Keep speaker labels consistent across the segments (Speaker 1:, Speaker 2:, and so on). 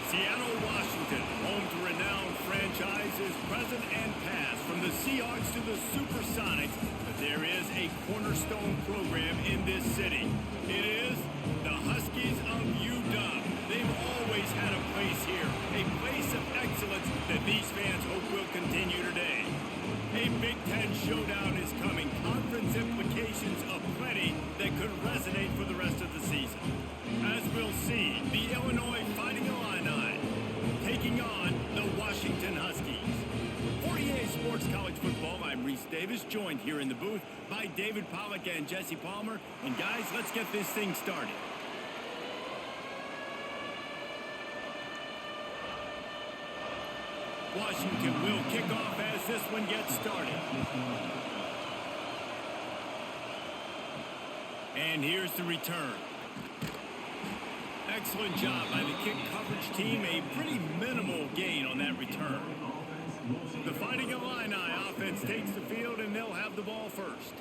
Speaker 1: Seattle, Washington, home to renowned franchises present and past, from the Seahawks to the Supersonics, but there is a cornerstone program in this city. It is the Huskies of UW. They've always had a place here, a place of excellence that these fans hope will continue today. A Big Ten showdown is coming, conference implications aplenty that could resonate for the rest of the season. As we'll see, the Illinois Fighting Illini taking on the Washington Huskies. For EA Sports College Football, I'm Reese Davis, joined here in the booth by David Pollack and Jesse Palmer. And guys, let's get this thing started. Washington will kick off as this one gets started. And here's the return. Excellent job by the kick coverage team. A pretty minimal gain on that return. The Fighting Illini offense takes the field, and they'll have the ball first.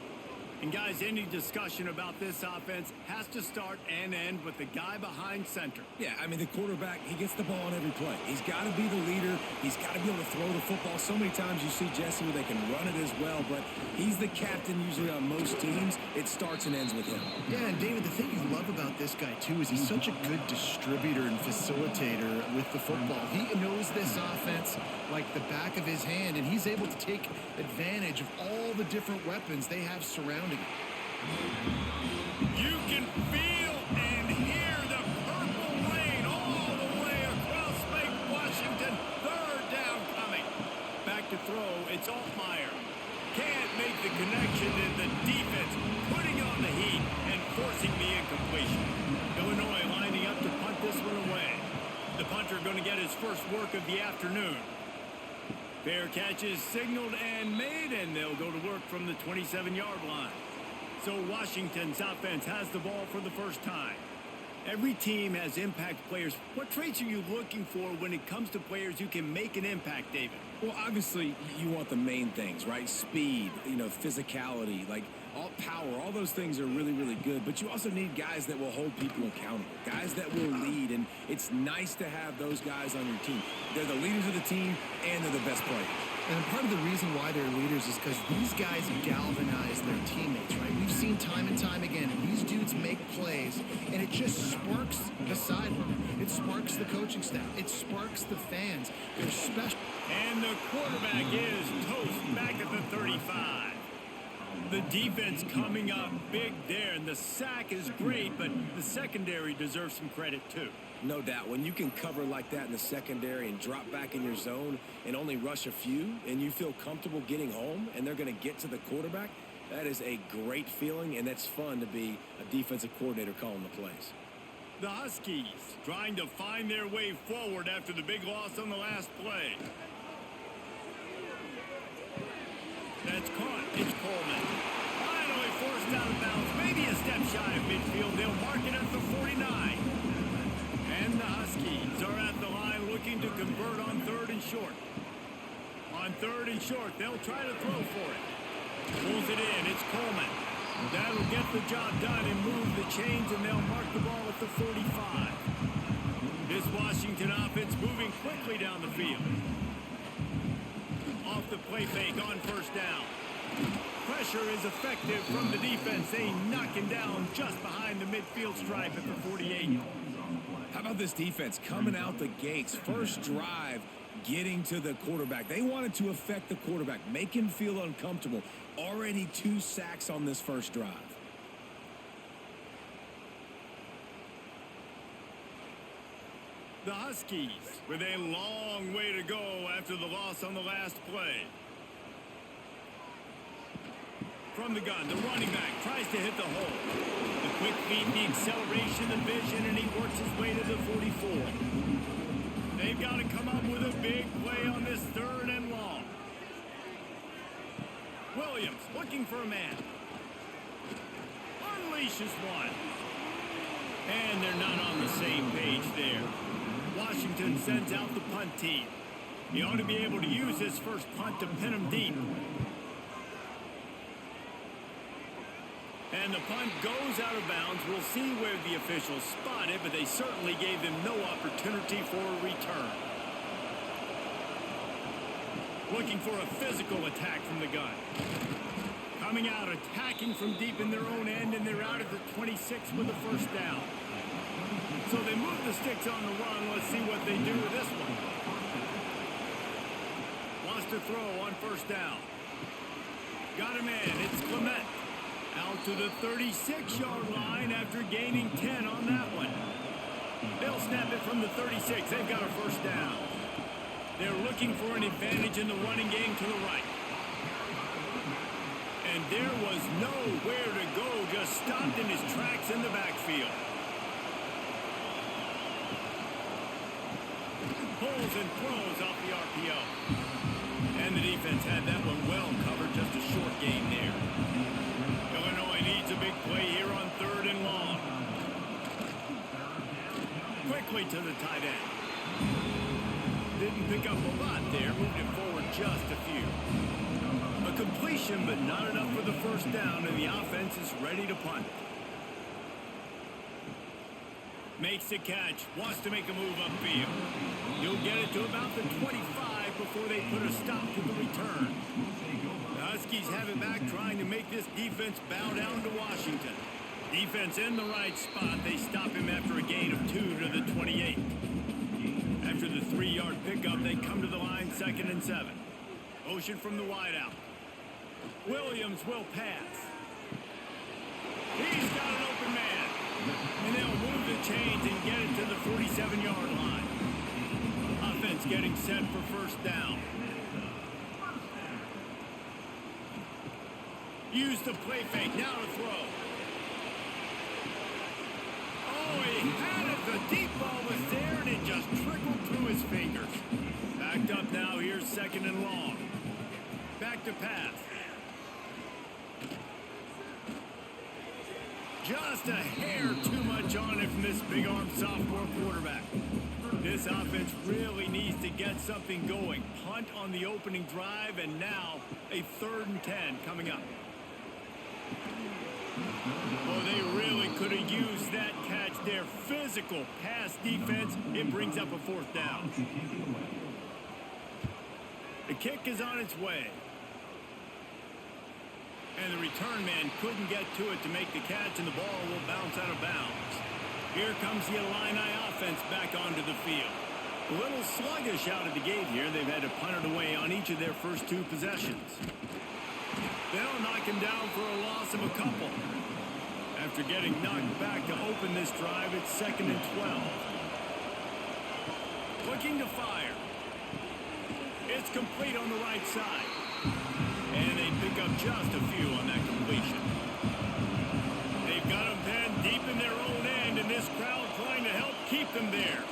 Speaker 1: And guys, any discussion about this offense has to start and end with the guy behind center.
Speaker 2: Yeah, I mean, the quarterback, he gets the ball on every play. He's got to be the leader. He's got to be able to throw the football. So many times you see Jesse where they can run it as well, but he's the captain usually on most teams. It starts and ends with him.
Speaker 3: Yeah, and David, the thing you love about this guy, too, is he's such a good distributor and facilitator with the football. He knows this offense like the back of his hand, and he's able to take advantage of all the different weapons they have surrounding him.
Speaker 1: You can feel and hear the purple rain all the way across Lake Washington. Third down coming. Back to throw, it's Altmaier. Can't make the connection, and the defense putting on the heat and forcing the incompletion. Illinois lining up to punt this one away. The punter going to get his first work of the afternoon. Fair catch is signaled and made, and they'll go to work from the 27-yard line. So Washington's offense has the ball for the first time. Every team has impact players. What traits are you looking for when it comes to players who can make an impact, David?
Speaker 2: Well, obviously, you want the main things, right? Speed, physicality, like all power. All those things are really, really good. But you also need guys that will hold people accountable, guys that will lead. And it's nice to have those guys on your team. They're the leaders of the team, and they're the best players.
Speaker 3: And part of the reason why they're leaders is because these guys galvanize their teammates, right? We've seen time and time again, these dudes make plays, and it just sparks the sideline. It sparks the coaching staff. It sparks the fans. They're special.
Speaker 1: And the quarterback is toast back at the 35. The defense coming up big there, and the sack is great, but the secondary deserves some credit too.
Speaker 2: No doubt. When you can cover like that in the secondary and drop back in your zone and only rush a few, and you feel comfortable getting home, and they're going to get to the quarterback, that is a great feeling, and that's fun to be a defensive coordinator calling the plays.
Speaker 1: The Huskies trying to find their way forward after the big loss on the last play. That's caught. It's Coleman. Finally forced out of bounds. Maybe a step shy of midfield. They'll mark it at the 49. And the Huskies are at the line looking to convert on third and short. On third and short, they'll try to throw for it. Pulls it in. It's Coleman. That'll get the job done and move the chains, and they'll mark the ball at the 45. This Washington offense moving quickly down the field. Off the play fake on first down. Pressure is effective from the defense. They knock him down just behind the midfield stripe at the 48.
Speaker 2: How about this defense coming out the gates? First drive, getting to the quarterback. They wanted to affect the quarterback, make him feel uncomfortable. Already 2 sacks on this first drive.
Speaker 1: The Huskies with a long way to go after the loss on the last play. From the gun, the running back tries to hit the hole. The quick feed, the acceleration, the vision, and he works his way to the 44. They've got to come up with a big play on this third and long. Williams looking for a man. Unleashes one. And they're not on the same page there. Washington sends out the punt team. He ought to be able to use his first punt to pin him deep. And the punt goes out of bounds. We'll see where the officials spot it, but they certainly gave them no opportunity for a return. Looking for a physical attack from the gun. Coming out, attacking from deep in their own end, and they're out at the 26 with a first down. So they move the sticks on the run. Let's see what they do with this one. Wants to throw on first down. Got him in. It's Clement. Out to the 36-yard line after gaining 10 on that one. They'll snap it from the 36. They've got a first down. They're looking for an advantage in the running game to the right. And there was nowhere to go, just stopped in his tracks in the backfield. Pulls and throws off the RPO. And the defense had that one well covered, just a short gain there. Illinois needs a big play here on 3rd and long. Quickly to the tight end. Didn't pick up a lot there, moved it forward just a few. A completion, but not enough for the first down, and the offense is ready to punt. Makes the catch, wants to make a move upfield. He'll get it to about the 25 before they put a stop to the return. The Huskies have it back, trying to make this defense bow down to Washington. Defense in the right spot. They stop him after a gain of 2 to the 28. After the 3-yard pickup, they come to the line 2nd and 7. Motion from the wideout. Williams will pass. He's got an open man. And they'll move the chains and get it to the 47-yard line. Offense getting set for first down. Use the play fake. Now to throw. Oh, he had it. The deep ball was there, and it just trickled through his fingers. Backed up now. Here's 2nd and long. Back to pass. Just a hair too much on it from this big-arm sophomore quarterback. This offense really needs to get something going. Punt on the opening drive, and now a 3rd and 10 coming up. Oh, they really could have used that catch. Their physical pass defense, it brings up a 4th down. The kick is on its way. And the return man couldn't get to it to make the catch, and the ball will bounce out of bounds. Here comes the Illini offense back onto the field. A little sluggish out of the gate here. They've had to punt it away on each of their first 2 possessions. They'll knock him down for a loss of a couple. After getting knocked back to open this drive, it's 2nd and 12. Looking to fire. It's complete on the right side. And they pick up just a few on that completion. They've got them penned deep in their own end, and this crowd trying to help keep them there.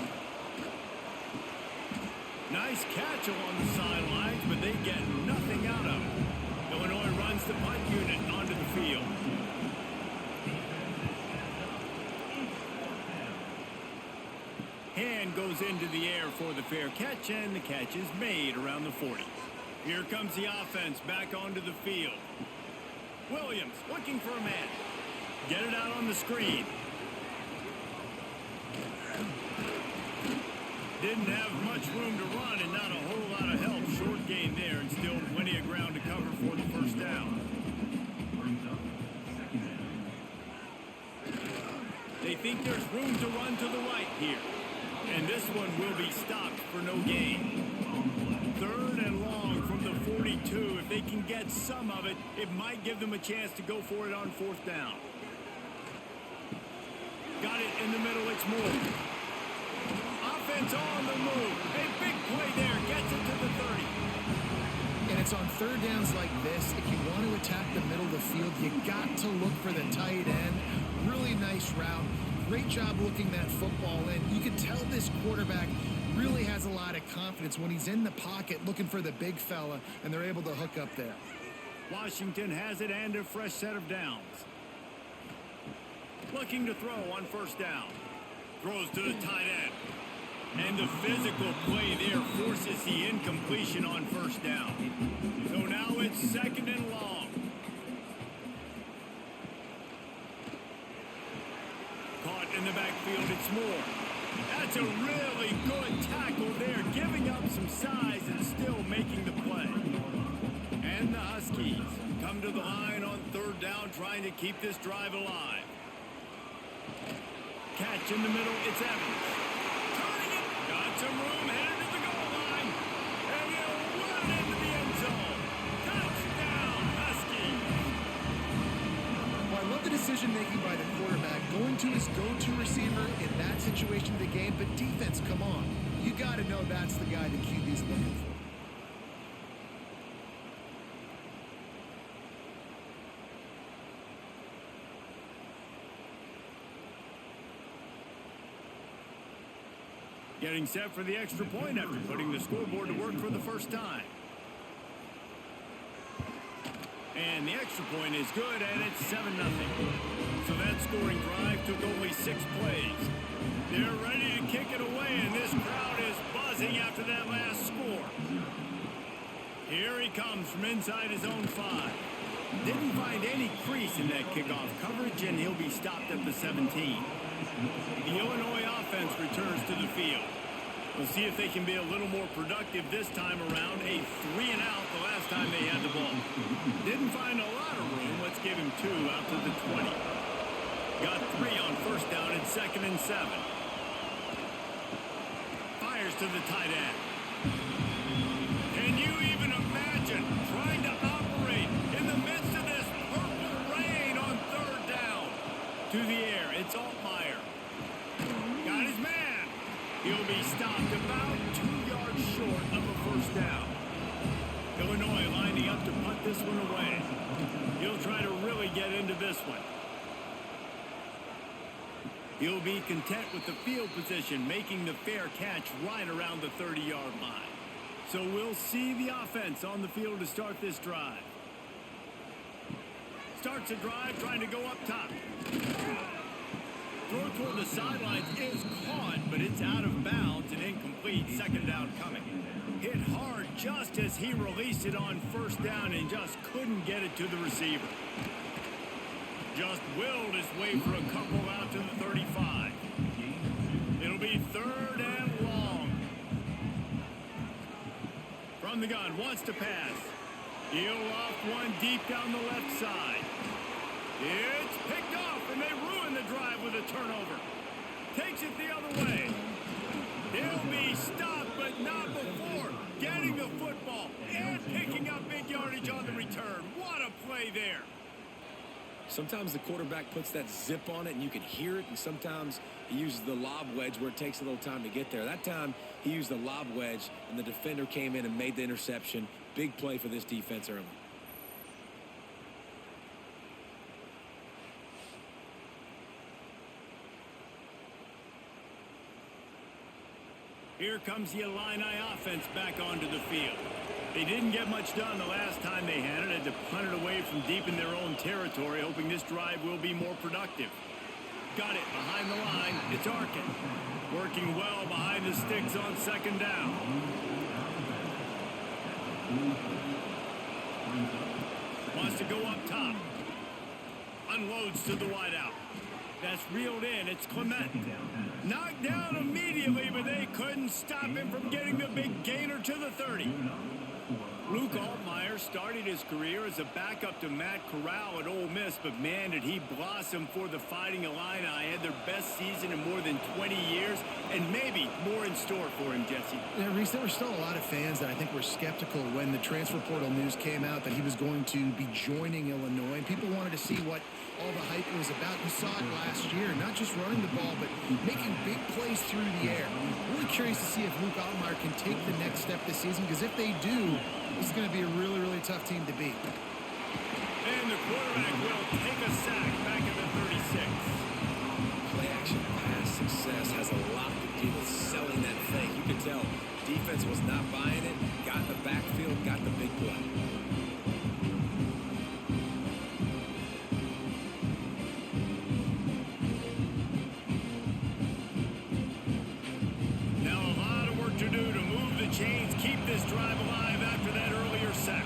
Speaker 1: Nice catch along the sidelines, but they get nothing out of it. Illinois runs the punt unit onto the field. Hand goes into the air for the fair catch, and the catch is made around the 40. Here comes the offense back onto the field. Williams looking for a man. Get it out on the screen. Didn't have much room to run and not a whole lot of help. Short gain there, and still plenty of ground to cover for the first down. They think there's room to run to the right here. And this one will be stopped for no gain. 3rd and long from the 42. If they can get some of it, it might give them a chance to go for it on 4th down. Got it in the middle. It's Moore. Offense on the move. A big play there. Gets it to the 30.
Speaker 3: And it's on 3rd downs like this. If you want to attack the middle of the field, you got to look for the tight end. Really nice route. Great job looking that football in. You can tell this quarterback really has a lot of confidence when he's in the pocket looking for the big fella, and they're able to hook up there.
Speaker 1: Washington has it and a fresh set of downs. Looking to throw on 1st down. Throws to the tight end. And the physical play there forces the incompletion on 1st down. So now it's 2nd and long. backfield, it's more. That's a really good tackle there, giving up some size and still making the play. And the Huskies come to the line on third down, trying to keep this drive alive. Catch in the middle, it's Evans. Turning it, got some room, headed to the goal line. And he'll run into the end zone. Touchdown, Huskies.
Speaker 3: Well, I love the decision-making by the quarterback, going to his go-to receiver in that situation of the game. But defense, come on. You got to know that's the guy the QB's looking for.
Speaker 1: Getting set for the extra point after putting the scoreboard to work for the first time. And the extra point is good, and it's 7-0. So that scoring drive took only 6 plays. They're ready to kick it away, and this crowd is buzzing after that last score. Here he comes from inside his own 5. Didn't find any crease in that kickoff coverage, and he'll be stopped at the 17. The Illinois offense returns to the field. We'll see if they can be a little more productive this time around. A 3-and-out the last time they had the ball. Didn't find a lot of room. Let's give him 2 out to the 20. Got 3 on first down and 2nd and 7. Fires to the tight end. Can you even imagine trying to operate in the midst of this purple rain on third down? To the air, it's Altmaier. Got his man. He'll be stopped about 2 yards short of a first down. Illinois lining up to punt this one away. He'll try to really get into this one. He'll be content with the field position, making the fair catch right around the 30-yard line. So we'll see the offense on the field to start this drive. Starts a drive trying to go up top. Throw toward the sidelines is caught, but it's out of bounds and incomplete. 2nd down coming. Hit hard just as he released it on first down and just couldn't get it to the receiver. Just willed his way for a couple out to the 35. It'll be 3rd and long. From the gun, wants to pass. He'll off one deep down the left side. It's picked off, and they ruin the drive with a turnover. Takes it the other way. He'll be stopped, but not before getting the football and picking up big yardage on the return. What a play there.
Speaker 2: Sometimes the quarterback puts that zip on it, and you can hear it, and sometimes he uses the lob wedge where it takes a little time to get there. That time, he used the lob wedge, and the defender came in and made the interception. Big play for this defense early.
Speaker 1: Here comes the Illini offense back onto the field. They didn't get much done the last time they had it. Had to punt it away from deep in their own territory, hoping this drive will be more productive. Got it behind the line. It's Arkin. Working well behind the sticks on 2nd down. Wants to go up top. Unloads to the wideout. That's reeled in. It's Clement. Knocked down immediately, but they couldn't stop him from getting the big gainer to the 30. Luke Altmaier started his career as a backup to Matt Corral at Ole Miss, but man, did he blossom for the Fighting Illini. Had their best season in more than 20 years, and maybe more in store for him, Jesse.
Speaker 3: Yeah, Reese, there were still a lot of fans that I think were skeptical when the transfer portal news came out that he was going to be joining Illinois. And people wanted to see what all the hype was about. We saw it last year, not just running the ball, but making big plays through the air. Really curious to see if Luke Altmaier can take the next step this season, because if they do, this is going to be a really, really tough team to beat.
Speaker 1: And the quarterback will take a sack back at the 36.
Speaker 2: Play action pass success has a lot to do with selling that thing. You can tell defense was not buying it, got in the backfield, got the big play.
Speaker 1: Now a lot of work to do to move the chains, keep this drive alive after that earlier sack.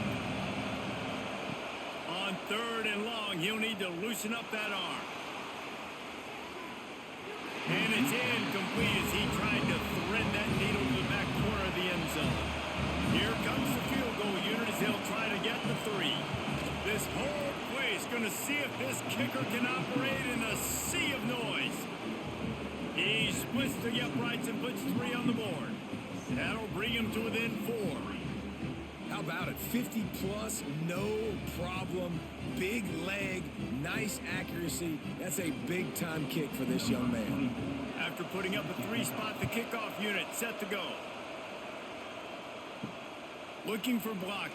Speaker 1: On 3rd and long, he'll need to loosen up that arm. And It's incomplete as he tried to thread that needle to the back corner of the end zone. Here comes the field goal unit as they'll try to get the 3. This whole place going to see if this kicker can operate in a sea of noise. He splits the uprights and puts 3 on the board. That'll bring him to within 4.
Speaker 2: How about it? 50 plus, no problem. Big leg, nice accuracy. That's a big-time kick for this young man.
Speaker 1: After putting up a 3-spot, the kickoff unit set to go. Looking for blockers.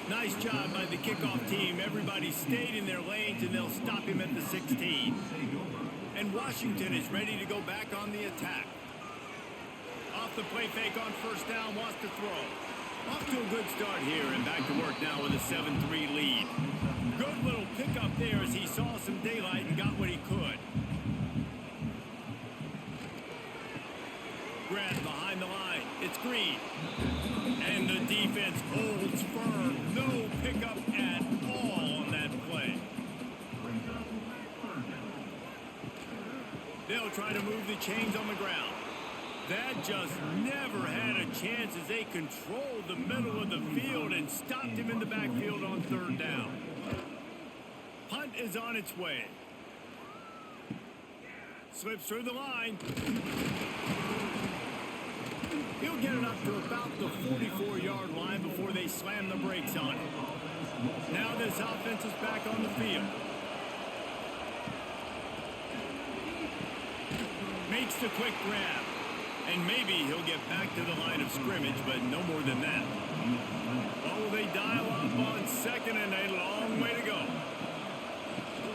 Speaker 1: Nice job by the kickoff team. Everybody stayed in their lanes, and they'll stop him at the 16. And Washington is ready to go back on the attack. Off the play fake on first down, wants to throw. Off to a good start here, and back to work now with a 7-3 lead. Good little pickup there as he saw some daylight and got what he could. Grab behind the line. It's Green. And the defense holds firm. No pickup at all on that play. They'll try to move the chains on the ground. That just never had a chance as they controlled the middle of the field and stopped him in the backfield on 3rd down. Punt is on its way. Slips through the line. He'll get it up to about the 44-yard line before they slam the brakes on it. Now this offense is back on the field. Makes the quick grab. And maybe he'll get back to the line of scrimmage, but no more than that. Oh, they dial up on 2nd and a long way to go.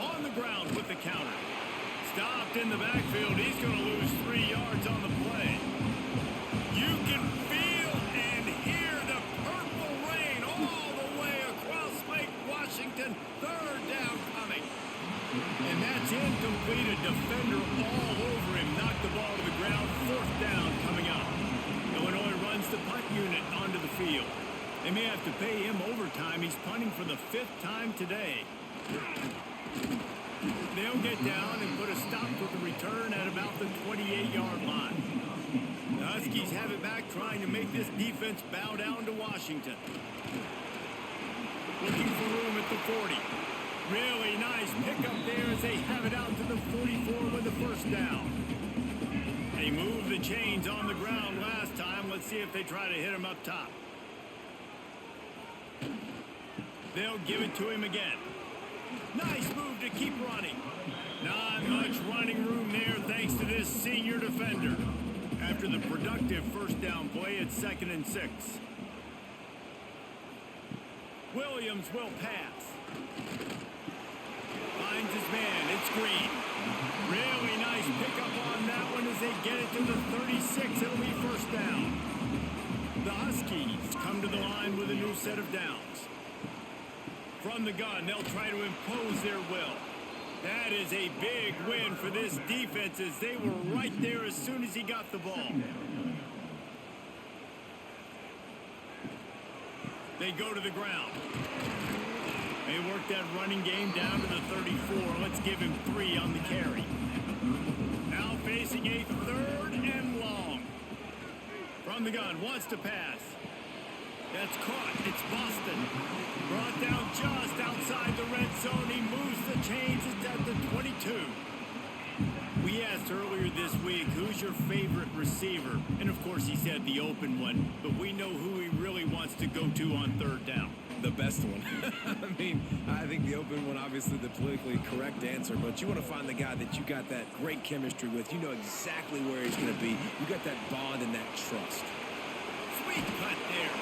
Speaker 1: On the ground with the counter. Stopped in the backfield. He's going to lose 3 yards on the play. You can feel and hear the purple rain all the way across Lake Washington. 3rd down coming. And that's incomplete. A defender all over him. Knocked the ball to the ground. 4th down coming up. Illinois runs the punt unit onto the field. They may have to pay him overtime. He's punting for the 5th time today. They'll get down and put a stop to the return at about the 28-yard line. The Huskies have it back, trying to make this defense bow down to Washington. Looking for room at the 40. Really nice pickup there as they have it out to the 44 with the 1st down. They moved the chains on the ground last time. Let's see if they try to hit him up top. They'll give it to him again. Nice move to keep running. Not much running room there thanks to this senior defender. After the productive 1st down play, it's 2nd and 6. Williams will pass. Finds his man. It's Green. Really nice pickup on that one as they get it to the 36. It'll be 1st down. The Huskies come to the line with a new set of downs. From the gun, they'll try to impose their will. That is a big win for this defense as they were right there as soon as he got the ball. They go to the ground. They work that running game down to the 34. Let's give him 3 on the carry. Now facing a 3rd and long. From the gun, wants to pass. That's caught. It's Boston. Brought down just outside the red zone. He moves the chains. It's at the 22. We asked earlier this week, who's your favorite receiver? And of course he said the open one, but we know who he really wants to go to on 3rd down.
Speaker 2: The best one. I mean, I think the open one, obviously the politically correct answer, but you want to find the guy that you got that great chemistry with. You know exactly where he's going to be. You got that bond and that trust.
Speaker 1: Sweet cut there.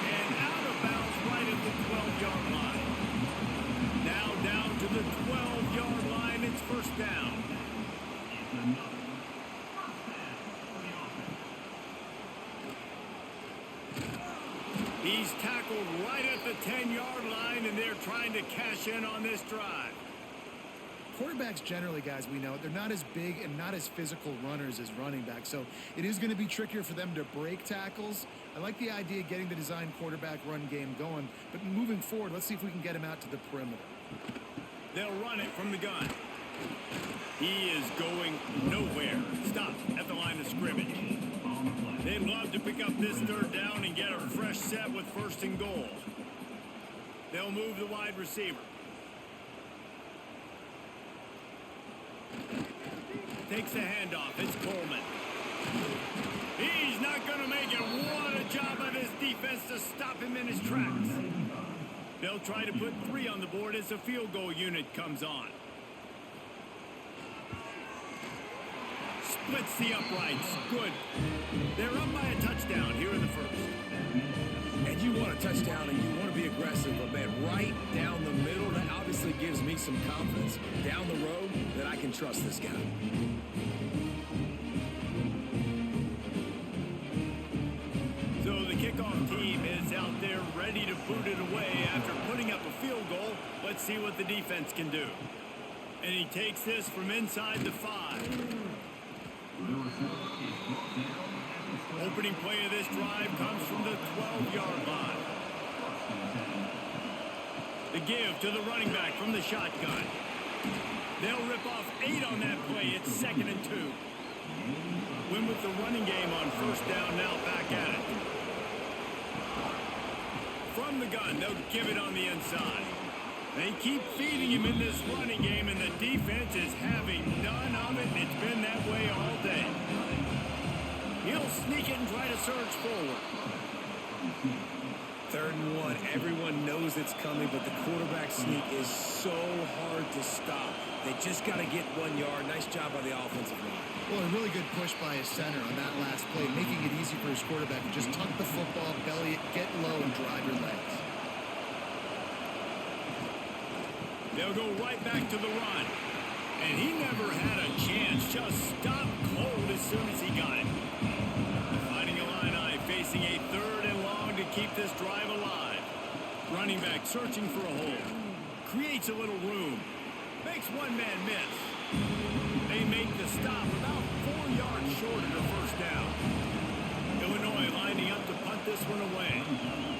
Speaker 1: And out of bounds right at the 12-yard line. Now down to the 12-yard line. It's 1st down. He's tackled right at the 10-yard line, and they're trying to cash in on this drive.
Speaker 3: Quarterbacks generally, guys, we know, they're not as big and not as physical runners as running backs, so it is going to be trickier for them to break tackles. I like the idea of getting the design quarterback run game going, but moving forward, let's see if we can get him out to the perimeter.
Speaker 1: They'll run it from the gun. He is going nowhere. Stop at the line of scrimmage. They'd love to pick up this third down and get a fresh set with 1st and goal. They'll move the wide receiver. Takes the handoff. It's Coleman. He's not going to make it. What a job by this defense to stop him in his tracks. They'll try to put 3 on the board as the field goal unit comes on. Splits the uprights. Good. They're up by a touchdown here in the first.
Speaker 2: And you want a touchdown and you want to be aggressive, but man, right down the middle, that obviously gives me some confidence down the road that I can trust this guy.
Speaker 1: So the kickoff team is out there ready to boot it away after putting up a field goal. Let's see what the defense can do. And he takes this from inside the 5. Opening play of this drive comes from the 12-yard line. The give to the running back from the shotgun. They'll rip off 8 on that play. It's 2nd and 2. Win with the running game on 1st down, now back at it. From the gun, they'll give it on the inside. They keep feeding him in this running game, and the defense is having none of it. It's been that way all day. He'll sneak it and try to surge forward.
Speaker 2: 3rd and 1. Everyone knows it's coming, but the quarterback sneak is so hard to stop. They just got to get 1 yard. Nice job by the offensive line.
Speaker 3: Well, a really good push by his center on that last play, making it easy for his quarterback to just tuck the football, belly it, get low, and drive your legs.
Speaker 1: They'll go right back to the run. And he never had a chance. Just stopped cold as soon as he got it. The Fighting Illini facing a 3rd and long to keep this drive alive. Running back searching for a hole. Creates a little room. Makes one man miss. They make the stop about 4 yards short of the 1st down. Illinois lining up to punt this one away.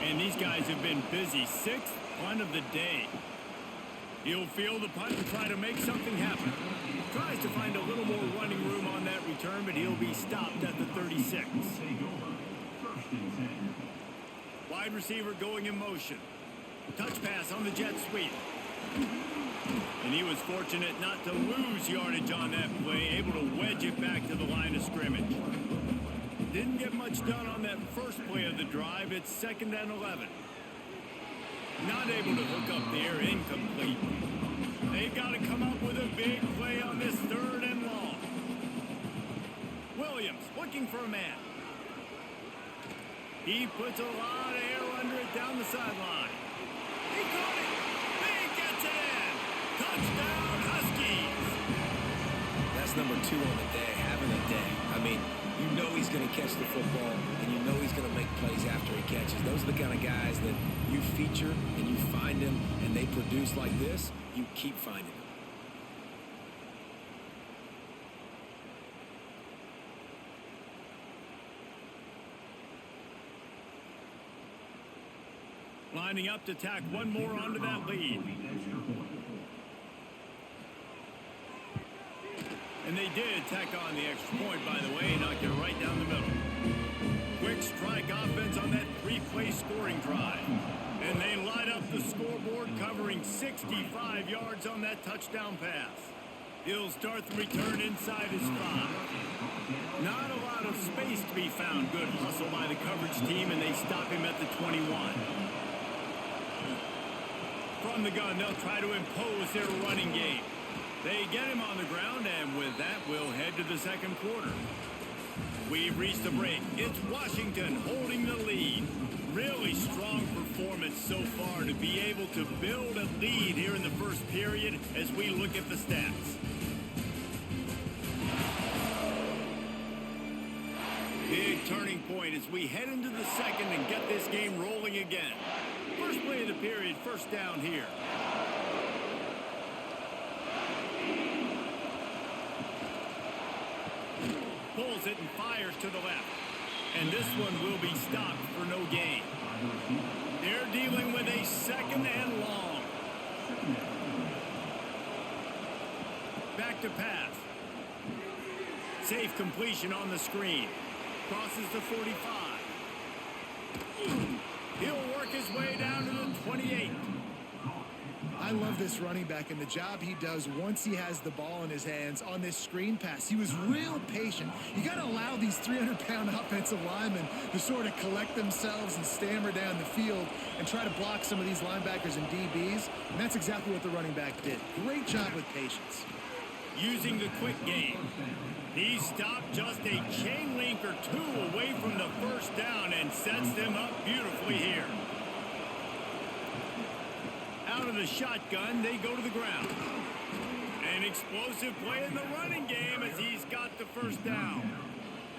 Speaker 1: And these guys have been busy. 6th punt of the day. He'll field the punt and try to make something happen. Tries to find a little more running room on that return, but he'll be stopped at the 36. Wide receiver going in motion. Touch pass on the jet sweep. And he was fortunate not to lose yardage on that play, able to wedge it back to the line of scrimmage. Didn't get much done on that first play of the drive. It's 2nd and 11. Not able to hook up there, incomplete. They've got to come up with a big play on this 3rd and long. Williams looking for a man. He puts a lot of air under it down the sideline. He caught it. He gets it in. Touchdown, Huskies.
Speaker 2: That's number 2 on the day, having a day. I mean, you know he's going to catch the football, and you know he's going to make plays after he catches. Those are the kind of guys that you feature and you find them, and they produce like this, you keep finding them.
Speaker 1: Lining up to tack one more onto that lead. And they did tack on the extra point, by the way, knocked it right down the middle. Quick strike offense on that 3-play scoring drive. And they light up the scoreboard, covering 65 yards on that touchdown pass. He'll start the return inside his 5. Not a lot of space to be found. Good hustle by the coverage team, and they stop him at the 21. From the gun, they'll try to impose their running game. They get him on the ground, and with that, we'll head to the 2nd quarter. We've reached the break. It's Washington holding the lead. Really strong performance so far to be able to build a lead here in the first period as we look at the stats. Big turning point as we head into the 2nd and get this game rolling again. First play of the period, 1st down here. Pulls it and fires to the left. And this one will be stopped for no gain. They're dealing with a 2nd and long. Back to pass. Safe completion on the screen. Crosses the 45. He'll work his way down to the 28.
Speaker 3: I love this running back and the job he does once he has the ball in his hands on this screen pass. He was real patient. You got to allow these 300-pound offensive linemen to sort of collect themselves and stammer down the field and try to block some of these linebackers and DBs, and that's exactly what the running back did. Great job with patience.
Speaker 1: Using the quick game. He stopped just a chain link or two away from the first down and sets them up beautifully here. Out of the shotgun, they go to the ground. An explosive play in the running game as he's got the first down.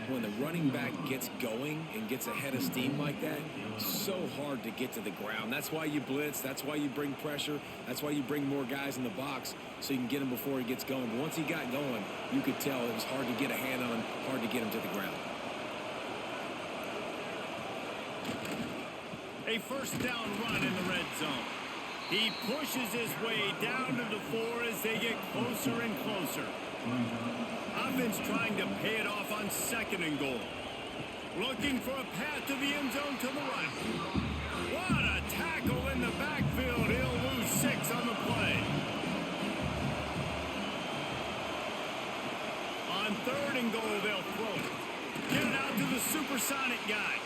Speaker 2: When the running back gets going and gets ahead of steam like that, so hard to get to the ground. That's why you blitz. That's why you bring pressure. That's why you bring more guys in the box so you can get him before he gets going. But once he got going, you could tell it was hard to get a hand on him, hard to get him to the ground.
Speaker 1: A first down run in the red zone. He pushes his way down to the 4 as they get closer and closer. Offense trying to pay it off on 2nd and goal. Looking for a path to the end zone to the right. What a tackle in the backfield. He'll lose 6 on the play. On 3rd and goal, they'll throw it. Get it out to the supersonic guy.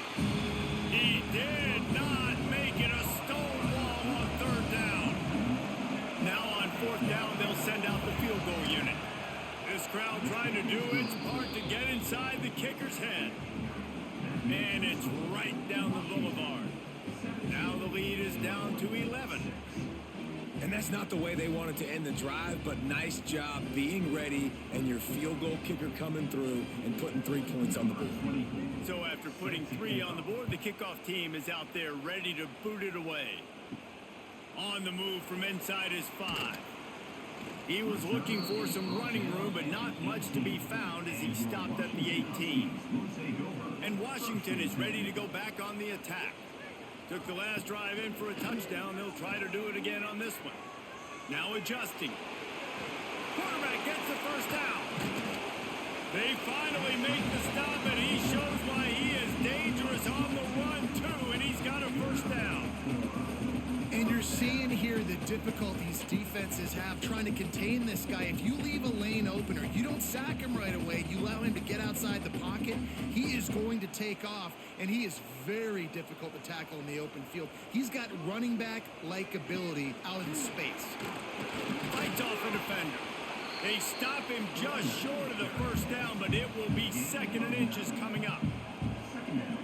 Speaker 1: He did not make it a stone wall on 3rd down. Now on 4th down, they'll send out the field goal unit. This crowd trying to do its part to get inside the kicker's head. And it's right down the boulevard. Now the lead is down to 11.
Speaker 2: And that's not the way they wanted to end the drive, but nice job being ready and your field goal kicker coming through and putting 3 points on the board.
Speaker 1: So after putting 3 on the board, the kickoff team is out there ready to boot it away. On the move from inside his 5. He was looking for some running room, but not much to be found as he stopped at the 18. And Washington is ready to go back on the attack. Took the last drive in for a touchdown. They'll try to do it again on this one. Now adjusting. Quarterback gets the first down. They finally make the stop, and he shows why he is dangerous on the run, too, and he's got a first down.
Speaker 3: And you're seeing here the difficulties defenses have trying to contain this guy. If you leave a lane open or you don't sack him right away, you allow him to get outside the pocket, he is going to take off, and he is very difficult to tackle in the open field. He's got running back-like ability out in space.
Speaker 1: Fights off a defender. They stop him just short of the first down, but it will be 2nd and inches coming up.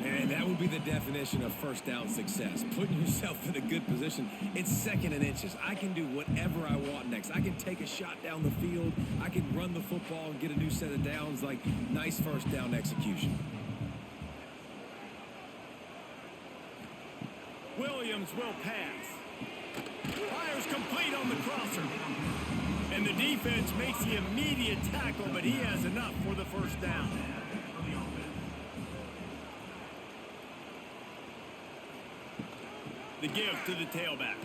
Speaker 2: And that would be the definition of first down success. Putting yourself in a good position. It's 2nd and inches. I can do whatever I want next. I can take a shot down the field. I can run the football and get a new set of downs. Like, nice first down execution.
Speaker 1: Williams will pass. Fires complete on the crosser. And the defense makes the immediate tackle, but he has enough for the first down. The give to the tailback.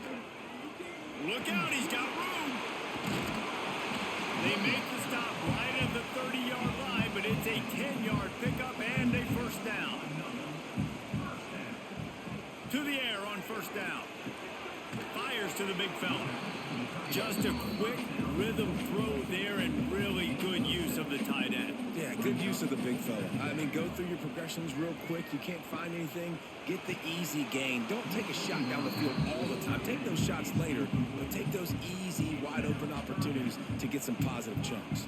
Speaker 1: Look out, he's got room. They make the stop right at the 30-yard line, but it's a 10-yard pickup and a first down. To the air on first down. Fires to the big fella. Just a quick rhythm throw there and really good use of the tight end.
Speaker 2: Yeah, good use of the big fella. I mean, go through your progressions real quick. You can't find anything. Get the easy gain. Don't take a shot down the field all the time. Take those shots later, but take those easy, wide-open opportunities to get some positive chunks.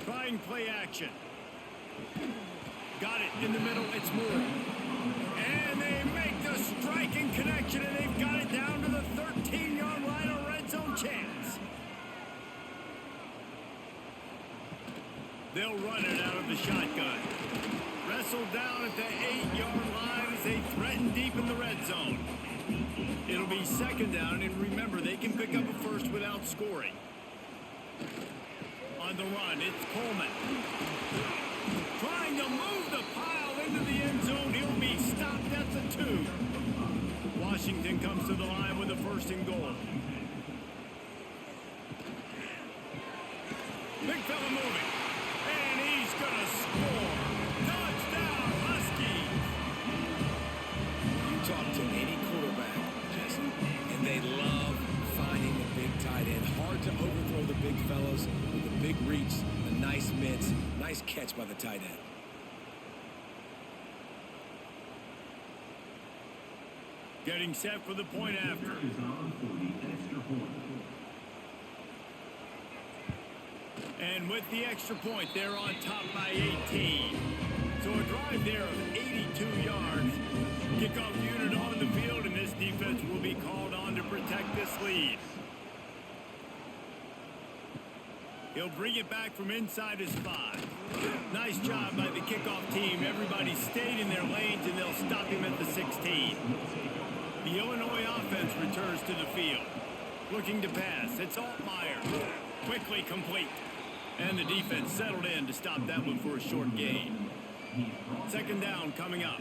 Speaker 1: Trying play action. Got it in the middle. It's Moore. And they make the striking connection, and they've got it down to the 13-yard line, a red zone chance. They'll run it out of the shotgun. Wrestled down at the 8-yard line as they threaten deep in the red zone. It'll be 2nd down, and remember, they can pick up a first without scoring. On the run, it's Coleman. Trying to move the pile into the end zone. He'll be stopped at the 2. Washington comes to the line with a 1st and goal. Big big fella moving. And he's going to score. Touchdown, Huskies.
Speaker 2: You talk to any quarterback, Jesse, and they love finding the big tight end. Hard to overthrow the big fellas with a big reach, a nice mitts, nice catch by the tight end.
Speaker 1: Getting set for the point after. And with the extra point, they're on top by 18. So a drive there of 82 yards. Kickoff unit on the field, and this defense will be called on to protect this lead. He'll bring it back from inside his 5. Nice job by the kickoff team. Everybody stayed in their lanes, and they'll stop him at the 16. The Illinois offense returns to the field. Looking to pass. It's Altmaier. Quickly complete. And the defense settled in to stop that one for a short gain. Second down coming up.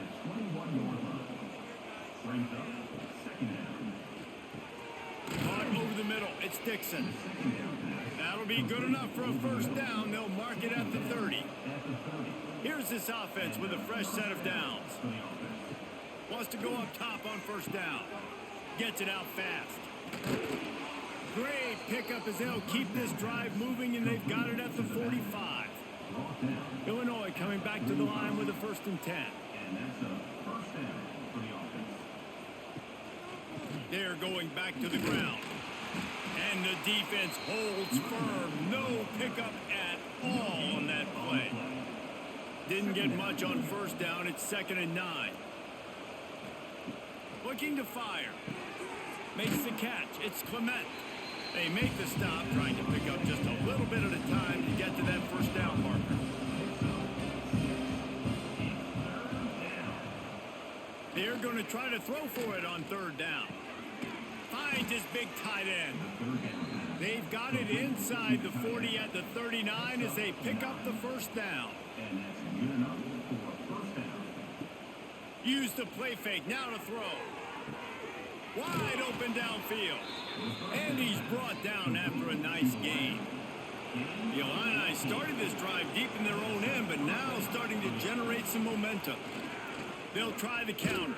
Speaker 1: Caught over the middle. It's Dixon. That'll be good enough for a first down. They'll mark it at the 30. Here's this offense with a fresh set of downs. Wants to go up top on first down. Gets it out fast. Great pickup as they'll keep this drive moving, and they've got it at the 45. Illinois coming back to the line with a 1st and 10. They're going back to the ground. And the defense holds firm. No pickup at all on that play. Didn't get much on first down. It's 2nd and 9. Looking to fire. Makes the catch. It's Clement. They make the stop, trying to pick up just a little bit at a time to get to that first down marker. They're going to try to throw for it on 3rd down. Finds his big tight end. They've got it inside the 40 at the 39 as they pick up the first down. Use the play fake. Now to throw. Wide open downfield. And he's brought down after a nice gain. The Illini started this drive deep in their own end, but now starting to generate some momentum. They'll try the counter.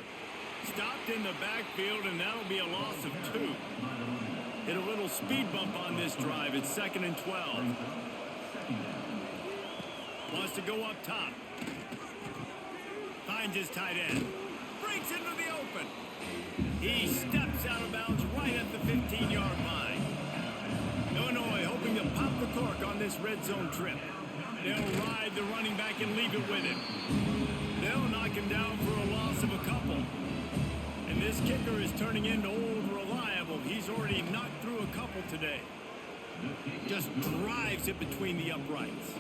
Speaker 1: Stopped in the backfield, and that'll be a loss of 2. Hit a little speed bump on this drive. It's 2nd and 12. Wants to go up top. Finds his tight end. Breaks into the open. He steps out of bounds right at the 15-yard line. Illinois hoping to pop the cork on this red zone trip. They'll ride the running back and leave it with him. They'll knock him down for a loss of a couple. And this kicker is turning into old reliable. He's already knocked through a couple today. Just drives it between the uprights.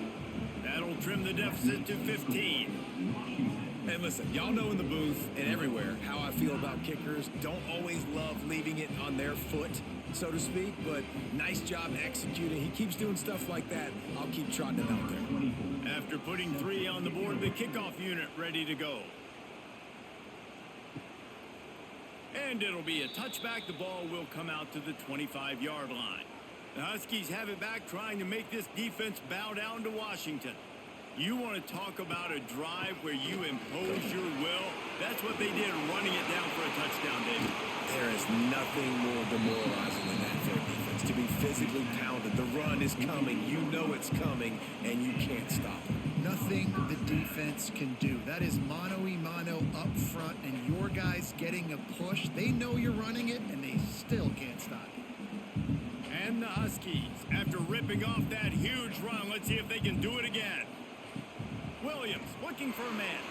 Speaker 1: That'll trim the deficit to 15.
Speaker 2: And listen, y'all know in the booth and everywhere how I feel about kickers. Don't always love leaving it on their foot, so to speak, but nice job executing. He keeps doing stuff like that. I'll keep trotting him out there.
Speaker 1: After putting 3 on the board, the kickoff unit ready to go. And it'll be a touchback. The ball will come out to the 25-yard line. The Huskies have it back, trying to make this defense bow down to Washington. You want to talk about a drive where you impose your will? That's what they did, running it down for a touchdown, David.
Speaker 2: There is nothing more demoralizing than that for a defense, to be physically pounded. The run is coming. You know it's coming, and you can't stop it.
Speaker 3: Nothing the defense can do. That is mano-a-mano up front, and your guys getting a push. They know you're running it, and they still can't stop it.
Speaker 1: And the Huskies, after ripping off that huge run, let's see if they can do it again. Williams looking for a man.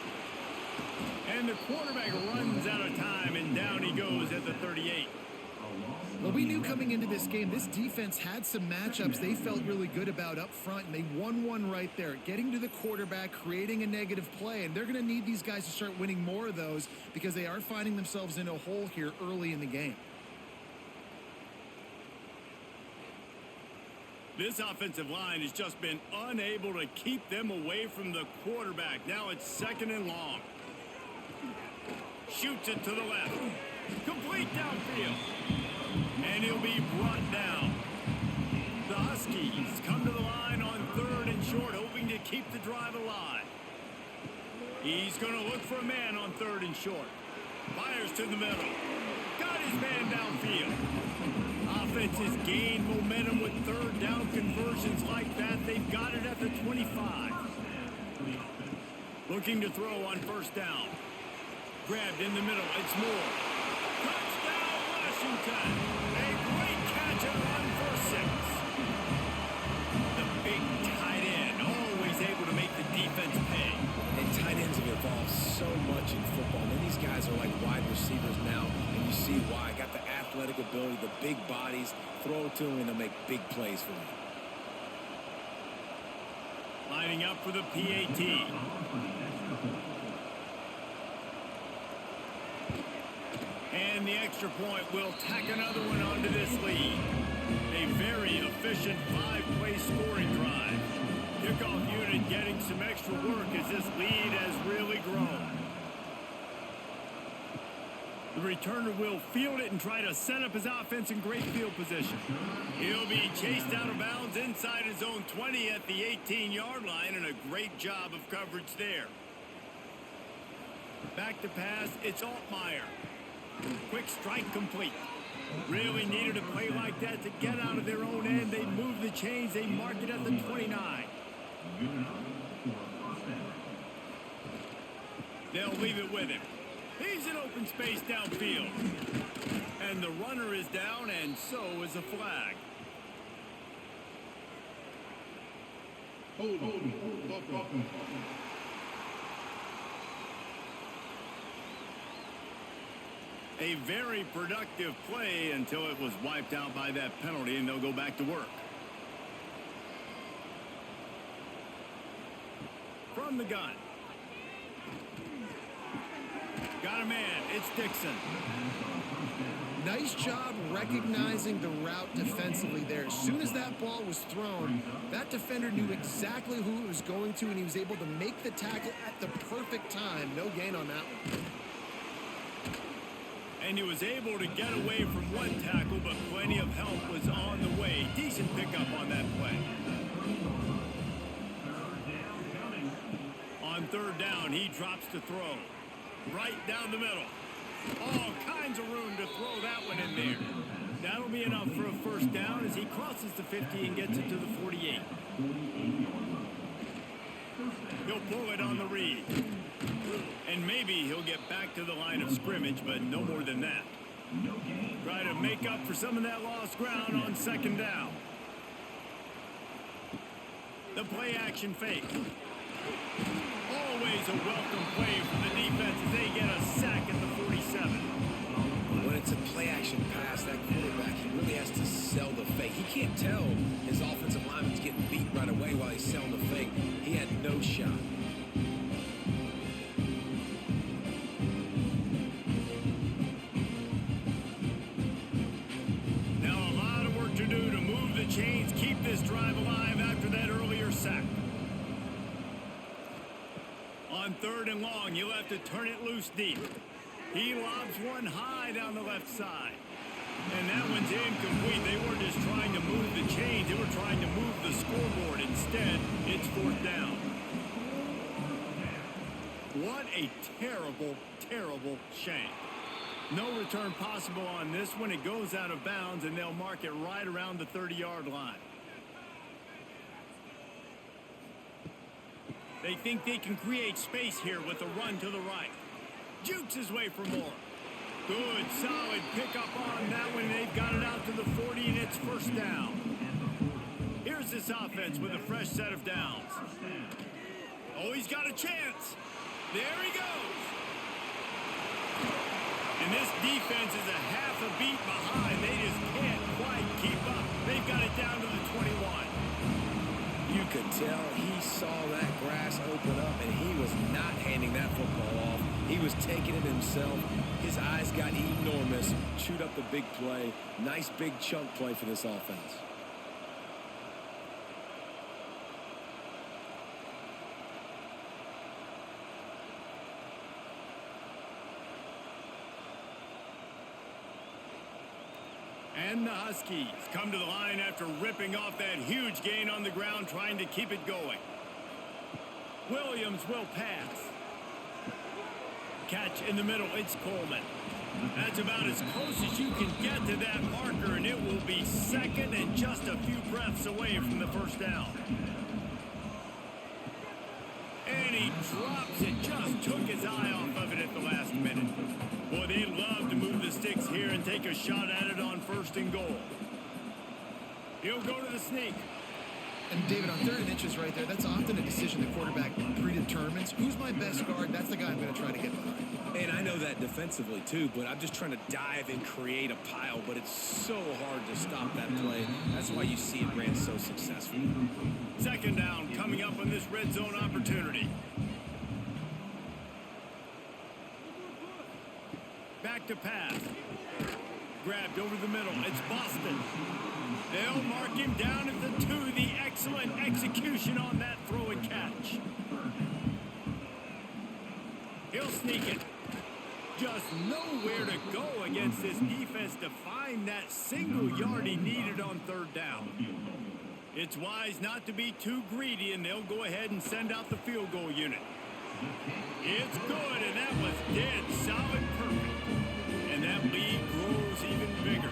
Speaker 1: And the quarterback runs out of time, and down he goes at the 38.
Speaker 3: Well, we knew coming into this game, this defense had some matchups they felt really good about up front, and they won one right there, getting to the quarterback, creating a negative play, and they're going to need these guys to start winning more of those because they are finding themselves in a hole here early in the game.
Speaker 1: This offensive line has just been unable to keep them away from the quarterback. Now it's 2nd and long. Shoots it to the left. Complete downfield. And he'll be brought down. The Huskies come to the line on 3rd short, hoping to keep the drive alive. He's going to look for a man on 3rd and short. Fires to the middle. Got his man downfield. Offense has gained momentum with 3rd down conversions like that. They've got it at the 25. Looking to throw on 1st down. Grabbed in the middle. It's Moore. Touchdown, Washington. A great catch and run for 6. The big tight end, always able to make the defense pay.
Speaker 2: And tight ends have evolved so much in football. And these guys are like wide receivers now, and you see why. Got the athletic ability, the big bodies. Throw it to them, and they'll make big plays for you.
Speaker 1: Lining up for the PAT. And the extra point will tack another one onto this lead. A very efficient 5-play scoring drive. Kickoff unit getting some extra work as this lead has really grown. The returner will field it and try to set up his offense in great field position. He'll be chased out of bounds inside his own 20 at the 18-yard line, and a great job of coverage there. Back to pass, it's Altmaier. Quick strike complete. Really needed a play like that to get out of their own end. They move the chains. They mark it at the 29. They'll leave it with him. He's in open space downfield. And the runner is down, and so is a flag. A very productive play until it was wiped out by that penalty, and they'll go back to work. From the gun. Got a man. It's Dixon.
Speaker 3: Nice job recognizing the route defensively there. As soon as that ball was thrown, that defender knew exactly who it was going to, and he was able to make the tackle at the perfect time. No gain on that one.
Speaker 1: And he was able to get away from one tackle, but plenty of help was on the way. Decent pickup on that play. On 3rd down, he drops to throw. Right down the middle. All kinds of room to throw that one in there. That'll be enough for a 1st down as he crosses the 50 and gets it to the 48. He'll pull it on the read. And maybe he'll get back to the line of scrimmage, but no more than that. Try to make up for some of that lost ground on 2nd down. The play action fake. Always a welcome play for the defense as they get a sack at the 47.
Speaker 2: When it's a play-action pass, that quarterback, he really has to sell the fake. He can't tell his offensive lineman's getting beat right away while he's selling the fake. He had no shot.
Speaker 1: Now a lot of work to do to move the chains, keep this drive alive after that earlier sack. On 3rd and long, you'll have to turn it loose deep. He lobs one high down the left side. And that one's incomplete. They weren't just trying to move the chains. They were trying to move the scoreboard. Instead, it's 4th down. What a terrible, terrible shank. No return possible on this one. It goes out of bounds, and they'll mark it right around the 30-yard line. They think they can create space here with a run to the right. Jukes his way for more. Good, solid pickup on that one. They've got it out to the 40, and it's 1st down. Here's this offense with a fresh set of downs. Oh, he's got a chance. There he goes. And this defense is a half a beat behind. They just can't quite keep up. They've got it down to the 21.
Speaker 2: You could tell he saw that grass open up, and he was not handing that football off. He was taking it himself. His eyes got enormous, chewed up the big play. Nice big chunk play for this offense.
Speaker 1: And the Huskies come to the line after ripping off that huge gain on the ground, trying to keep it going. Williams will pass. Catch in the middle, it's Coleman. That's about as close as you can get to that marker, and it will be second and just a few breaths away from the first down. And he drops it, just took his eye off of it at the last minute. Boy, they love to move the sticks here and take a shot at it on 1st and goal. He'll go to the sneak.
Speaker 3: And David, on 3rd and inches right there, that's often a decision the quarterback predetermines. Who's my best guard? That's the guy I'm going to try to get behind.
Speaker 2: And I know that defensively too, but I'm just trying to dive and create a pile, but it's so hard to stop that play. That's why you see it ran so successful.
Speaker 1: 2nd down coming up on this red zone opportunity. Back to pass. Grabbed over the middle. It's Boston. They'll mark him down at the 2. The excellent execution on that throw and catch. He'll sneak it. Just nowhere to go against this defense to find that single yard he needed on 3rd down. It's wise not to be too greedy, and they'll go ahead and send out the field goal unit. It's good, and that was dead solid perfect. And that lead grows even bigger.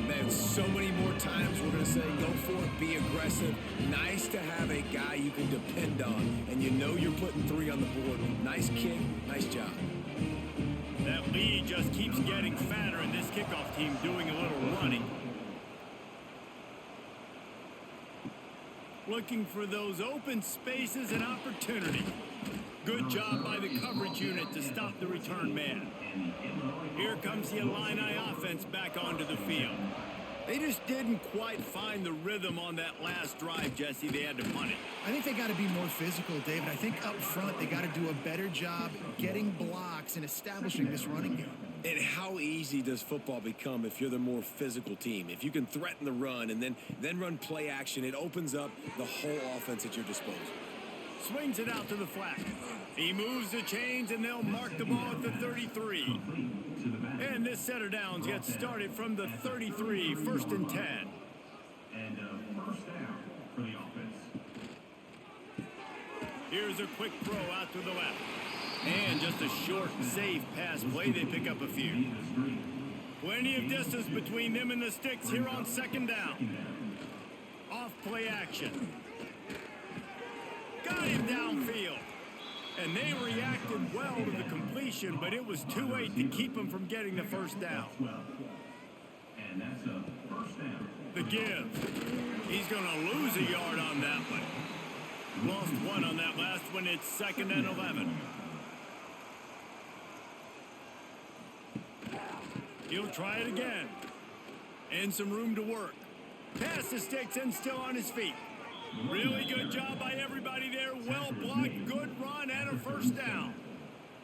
Speaker 2: Man, so many more times we're going to say, go for it, be aggressive. Nice to have a guy you can depend on, and you know you're putting 3 on the board. Nice kick, nice job.
Speaker 1: That lead just keeps getting fatter, and this kickoff team doing a little running. Looking for those open spaces and opportunity. Good job by the coverage unit to stop the return man. Here comes the Illini offense back onto the field. They just didn't quite find the rhythm on that last drive, Jesse. They had to punt it.
Speaker 3: I think they got to be more physical, David. I think up front they got to do a better job getting blocks and establishing this running game.
Speaker 2: And how easy does football become if you're the more physical team? If you can threaten the run and then run play action, it opens up the whole offense at your disposal.
Speaker 1: Swings it out to the flat. He moves the chains, and they'll mark the ball at the 33. And this set of downs gets started from the 33, 1st and 10.
Speaker 4: And first down for the offense.
Speaker 1: Here's a quick throw out to the left. And just a short, safe pass play. They pick up a few. Plenty of distance between them and the sticks here on 2nd down. Off play action. Got him downfield. And they reacted well to the completion, but it was too late to keep him from getting the 1st down.
Speaker 4: And that's a 1st down.
Speaker 1: The give. He's going to lose a yard on that one. Lost 1 on that last one. It's 2nd and 11. He'll try it again. And some room to work. Pass the sticks and still on his feet. Really good job by everybody there. Well blocked, good run, and a 1st down.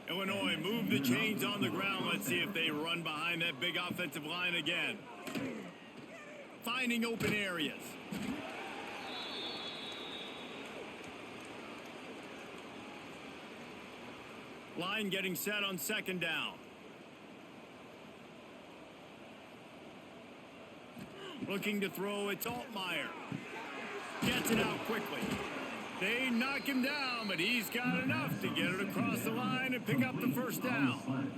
Speaker 1: Illinois move the chains on the ground. Let's see if they run behind that big offensive line again. Finding open areas. Line getting set on 2nd down. Looking to throw, it's Altmaier. Gets it out quickly. They knock him down, but he's got enough to get it across the line and pick up the 1st down.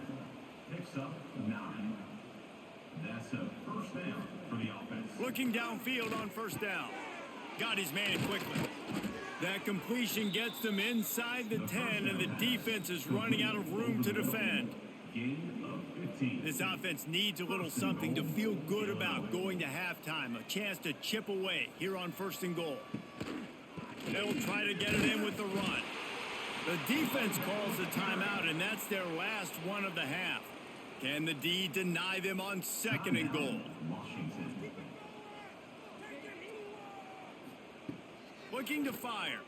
Speaker 4: Picks up 9. That's a 1st down for the offense.
Speaker 1: Looking downfield on 1st down. Got his man quickly. That completion gets them inside the 10, and the defense is running out of room to defend.
Speaker 4: Gain of 15.
Speaker 1: This offense needs a little something to feel good about going to halftime. A chance to chip away here on 1st and goal. They'll try to get it in with the run. The defense calls the timeout, and that's their last one of the half. Can the D deny them on 2nd and goal?
Speaker 4: Washington.
Speaker 1: Looking to fire.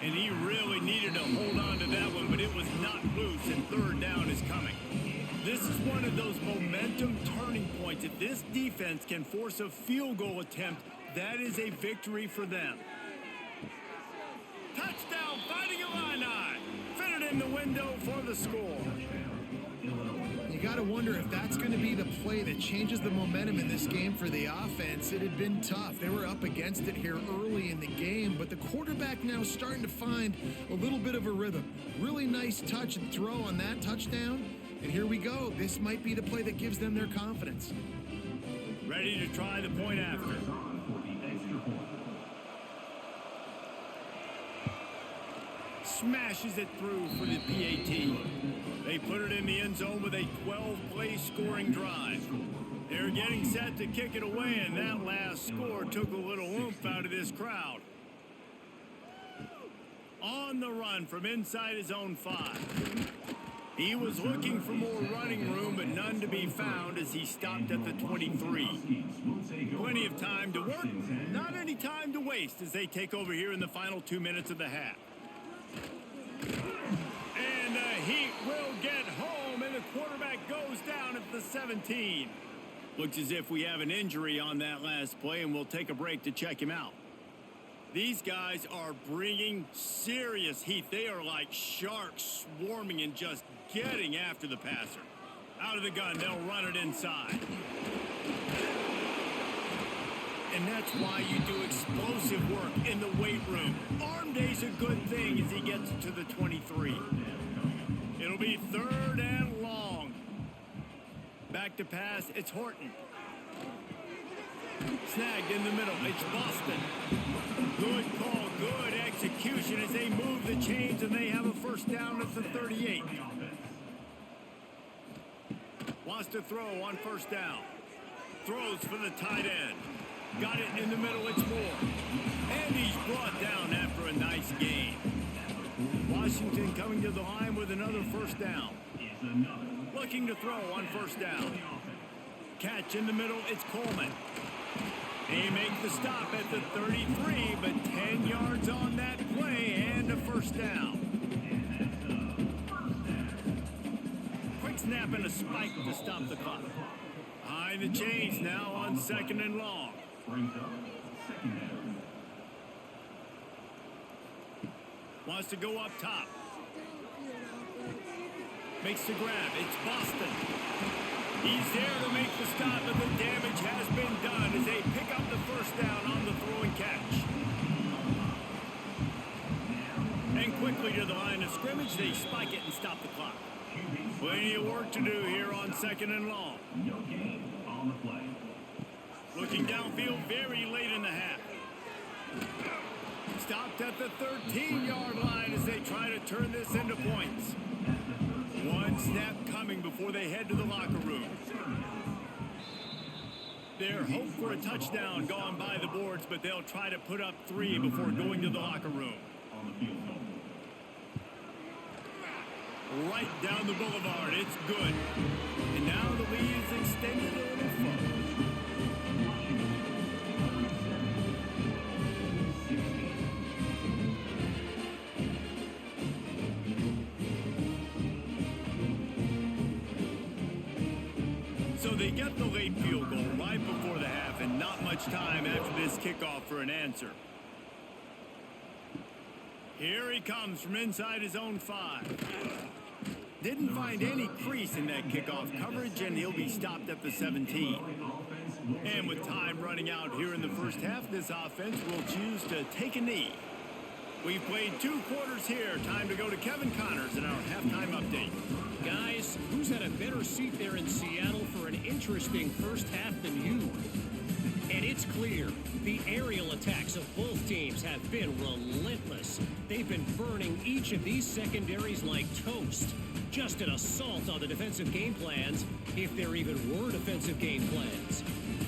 Speaker 1: And he really needed to hold on to that one, but it was not loose, and 3rd down is coming. This is one of those momentum turning points. If this defense can force a field goal attempt, that is a victory for them. Touchdown, Fighting Illini. Fitted in the window for the score.
Speaker 3: You got to wonder if that's going to be the play that changes the momentum in this game for the offense. It had been tough. They were up against it here early in the game, but the quarterback now starting to find a little bit of a rhythm. Really nice touch and throw on that touchdown. And here we go. This might be the play that gives them their confidence.
Speaker 1: Ready to try the point after. Smashes it through for the PAT. They put it in the end zone with a 12-play scoring drive. They're getting set to kick it away, and that last score took a little oomph out of this crowd. On the run from inside his own 5. He was looking for more running room, but none to be found as he stopped at the 23. Plenty of time to work, not any time to waste as they take over here in the final 2 minutes of the half. And the Heat will get home, and the quarterback goes down at the 17. Looks as if we have an injury on that last play, and we'll take a break to check him out. These guys are bringing serious heat. They are like sharks swarming and just getting after the passer. Out of the gun, they'll run it inside. And that's why you do explosive work in the weight room. Arm day's a good thing as he gets to the 23. It'll be 3rd and long. Back to pass, it's Horton. Snagged in the middle, it's Boston. Good call, good execution as they move the chains and they have a first down at the 38. Wants to throw on first down. Throws for the tight end. Got it in the middle, it's Moore. And he's brought down after a nice gain. Washington coming to the line with another first down. Looking to throw on first down. Catch in the middle, it's Coleman. They make the stop at the 33, but 10 yards on that play and a first down. Quick snap and a spike to stop the clock. Behind the chains now on 2nd and long. Wants to go up top. Makes the grab. It's Boston. He's there to make the stop, but the damage has been done as they pick up the first down on the throw and catch. And quickly to the line of scrimmage, they spike it and stop the clock. Plenty of work to do here on 2nd and long.
Speaker 4: No gain on the play.
Speaker 1: Looking downfield very late in the half. Stopped at the 13-yard line as they try to turn this into points. One snap coming before they head to the locker room. Their hope for a touchdown gone by the boards, but they'll try to put up 3 before going to the locker room. Right down the boulevard, it's good. And now the lead is extended a little further. So they get the late field goal right before the half and not much time after this kickoff for an answer. Here he comes from inside his own 5. Didn't find any crease in that kickoff coverage, and he'll be stopped at the 17. And with time running out here in the first half, this offense will choose to take a knee. We've played 2 quarters here. Time to go to Kevin Connors in our halftime update.
Speaker 5: Guys, who's had a better seat there in Seattle for an interesting first half than you? And it's clear, the aerial attacks of both teams have been relentless. They've been burning each of these secondaries like toast. Just an assault on the defensive game plans, if there even were defensive game plans.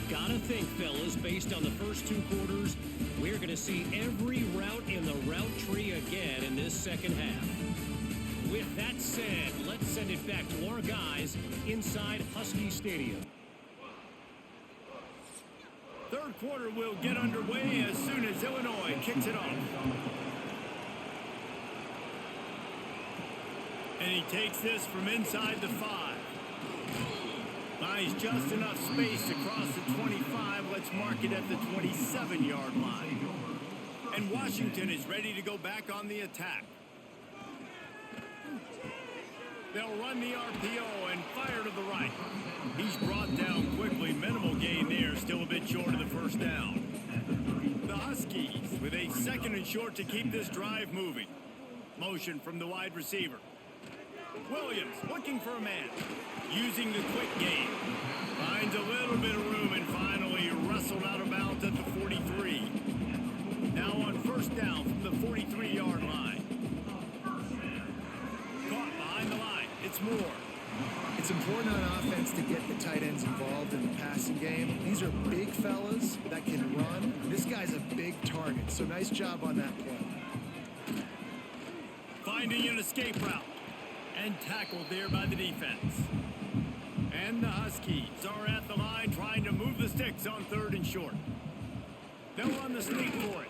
Speaker 5: Gotta think, fellas, based on the first 2 quarters, we're gonna see every route in the route tree again in this second half. With that said, let's send it back to our guys inside Husky Stadium.
Speaker 1: Third quarter will get underway as soon as Illinois kicks it off. And he takes this from inside the 5. Buys just enough space across the 25. Let's mark it at the 27-yard line. And Washington is ready to go back on the attack. They'll run the RPO and fire to the right. He's brought down quickly. Minimal gain there. Still a bit short of the first down. The Huskies with a 2nd and short to keep this drive moving. Motion from the wide receiver. Williams looking for a man. Using the quick game. Finds a little bit of room and finally wrestled out of bounds at the 43. Now on first down from the 43-yard line. Caught behind the line. It's Moore.
Speaker 3: It's important on offense to get the tight ends involved in the passing game. These are big fellas that can run. This guy's a big target, so nice job on that play.
Speaker 1: Finding an escape route. And tackled there by the defense. And the Huskies are at the line trying to move the sticks on 3rd and short. They'll run the sneak for it.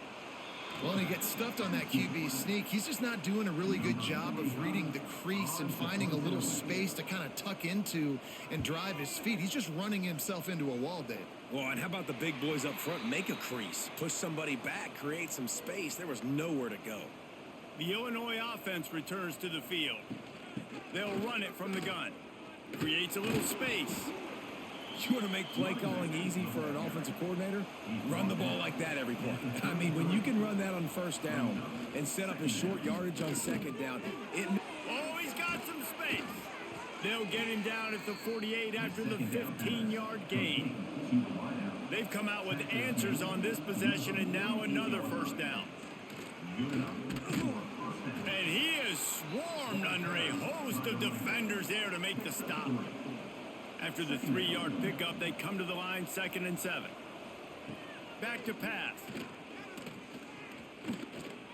Speaker 3: Well, and he gets stuffed on that QB sneak. He's just not doing a really good job of reading the crease and finding a little space to kind of tuck into and drive his feet. He's just running himself into a wall, Dave.
Speaker 2: Well, and how about the big boys up front? Make a crease. Push somebody back. Create some space. There was nowhere to go.
Speaker 1: The Illinois offense returns to the field. They'll run it from the gun. Creates a little space.
Speaker 2: You want to make play calling easy for an offensive coordinator? Run the ball like that every play. I mean, when you can run that on first down and set up a short yardage on 2nd down, it...
Speaker 1: Oh, he's got some space. They'll get him down at the 48 after the 15-yard gain. They've come out with answers on this possession and now another first down. And he is swarmed under a host of defenders there to make the stop. After the 3-yard pickup, they come to the line 2nd and 7. Back to pass.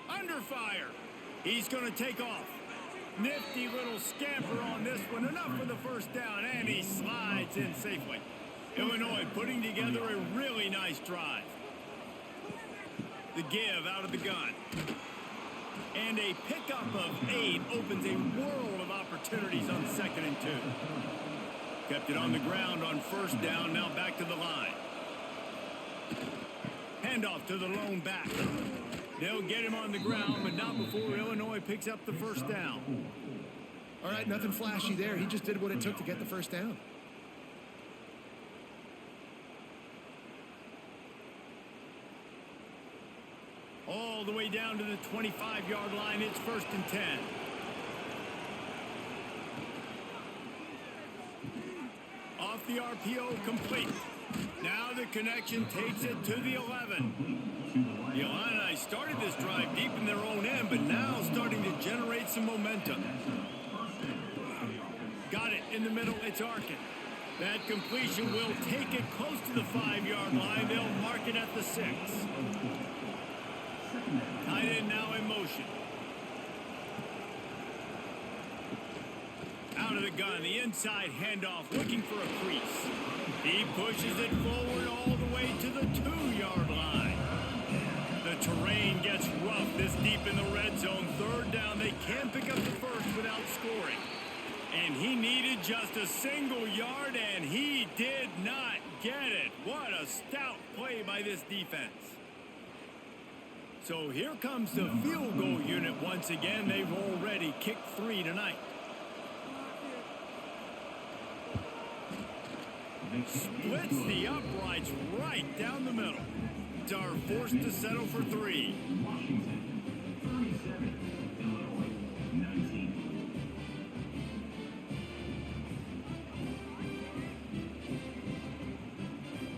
Speaker 1: Under fire. He's going to take off. Nifty little scamper on this one. Enough for the first down, and he slides in safely. Illinois putting together a really nice drive. The give out of the gun. And a pickup of 8 opens a world of opportunities on 2nd and 2. Kept it on the ground on first down, now back to the line. Handoff to the lone back. They'll get him on the ground, but not before Illinois picks up the first down.
Speaker 3: All right, nothing flashy there. He just did what it took to get the first down.
Speaker 1: All the way down to the 25-yard line, it's 1st and 10. Off the RPO, complete. Now the connection takes it to the 11. The Illini started this drive deep in their own end, but now starting to generate some momentum. Got it in the middle, it's Arkin. That completion will take it close to the 5-yard line. They'll mark it at the 6. Tight end now in motion. Out of the gun, the inside handoff, looking for a crease. He pushes it forward all the way to the 2-yard line. The terrain gets rough this deep in the red zone. 3rd down, they can pick up the first without scoring. And he needed just a single yard, and he did not get it. What a stout play by this defense. So here comes the field goal unit once again. They've already kicked 3 tonight. Splits the uprights right down the middle. Are forced to settle for 3.
Speaker 4: Washington 37, Illinois 19.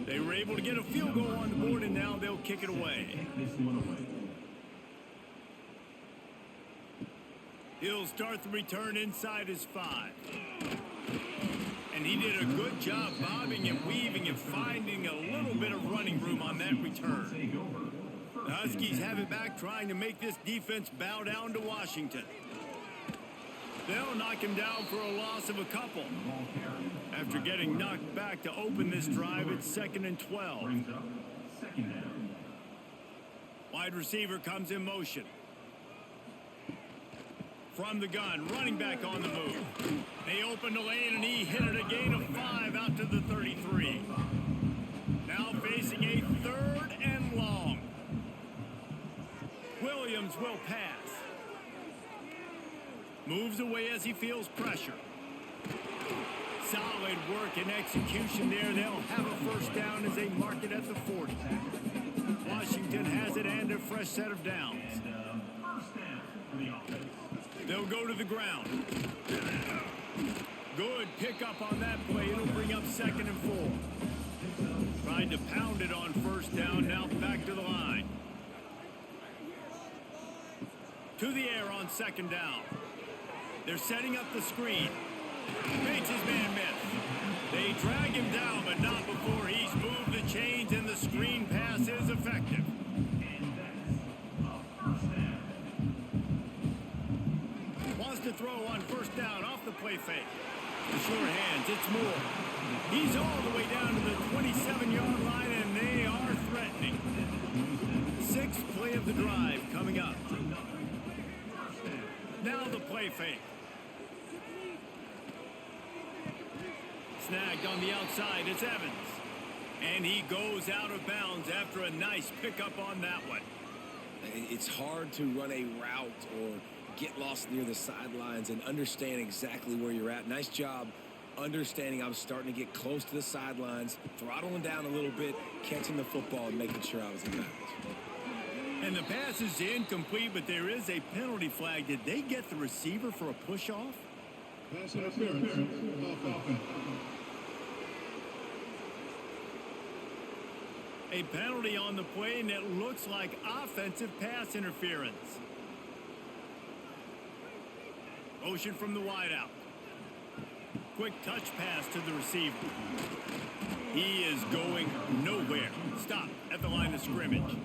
Speaker 1: They were able to get a field goal on the board, and now they'll kick it away.
Speaker 4: This one away.
Speaker 1: He'll start the return inside his 5. And he did a good job bobbing and weaving and finding a little bit of running room on that return. The Huskies have it back, trying to make this defense bow down to Washington. They'll knock him down for a loss of a couple. After getting knocked back to open this drive, it's 2nd and 12.
Speaker 4: Brings up 2nd down.
Speaker 1: Wide receiver comes in motion. From the gun, running back on the move. They open the lane, and he hit it a gain of 5 out to the 33. Now facing a 3rd and long. Williams will pass. Moves away as he feels pressure. Solid work and execution there. They'll have a first down as they mark it at the 40. Washington has it and a fresh set of downs.
Speaker 4: First down for the offense.
Speaker 1: They'll go to the ground. Good pickup on that play. It'll bring up 2nd and 4. Tried to pound it on first down. Now back to the line. To the air on 2nd down. They're setting up the screen. Makes his man miss. They drag him down, but not before he's moved the chains, and the screen pass is effective.
Speaker 4: And that's a first down.
Speaker 1: Wants to throw on first down off the play fake. The short hands, it's Moore. He's all the way down to the 27-yard line, and they are threatening. 6th play of the drive coming up. Now the play fake. Snagged on the outside, it's Evans. And he goes out of bounds after a nice pickup on that one.
Speaker 2: It's hard to run a route or get lost near the sidelines and understand exactly where you're at. Nice job understanding I was starting to get close to the sidelines, throttling down a little bit, catching the football and making sure I was in bounds.
Speaker 1: And the pass is incomplete, but there is a penalty flag. Did they get the receiver for a push-off?
Speaker 6: Pass interference. Offense.
Speaker 1: A penalty on the play, and it looks like offensive pass interference. Motion from the wideout. Quick touch pass to the receiver. He is going nowhere. Stop at the line of scrimmage.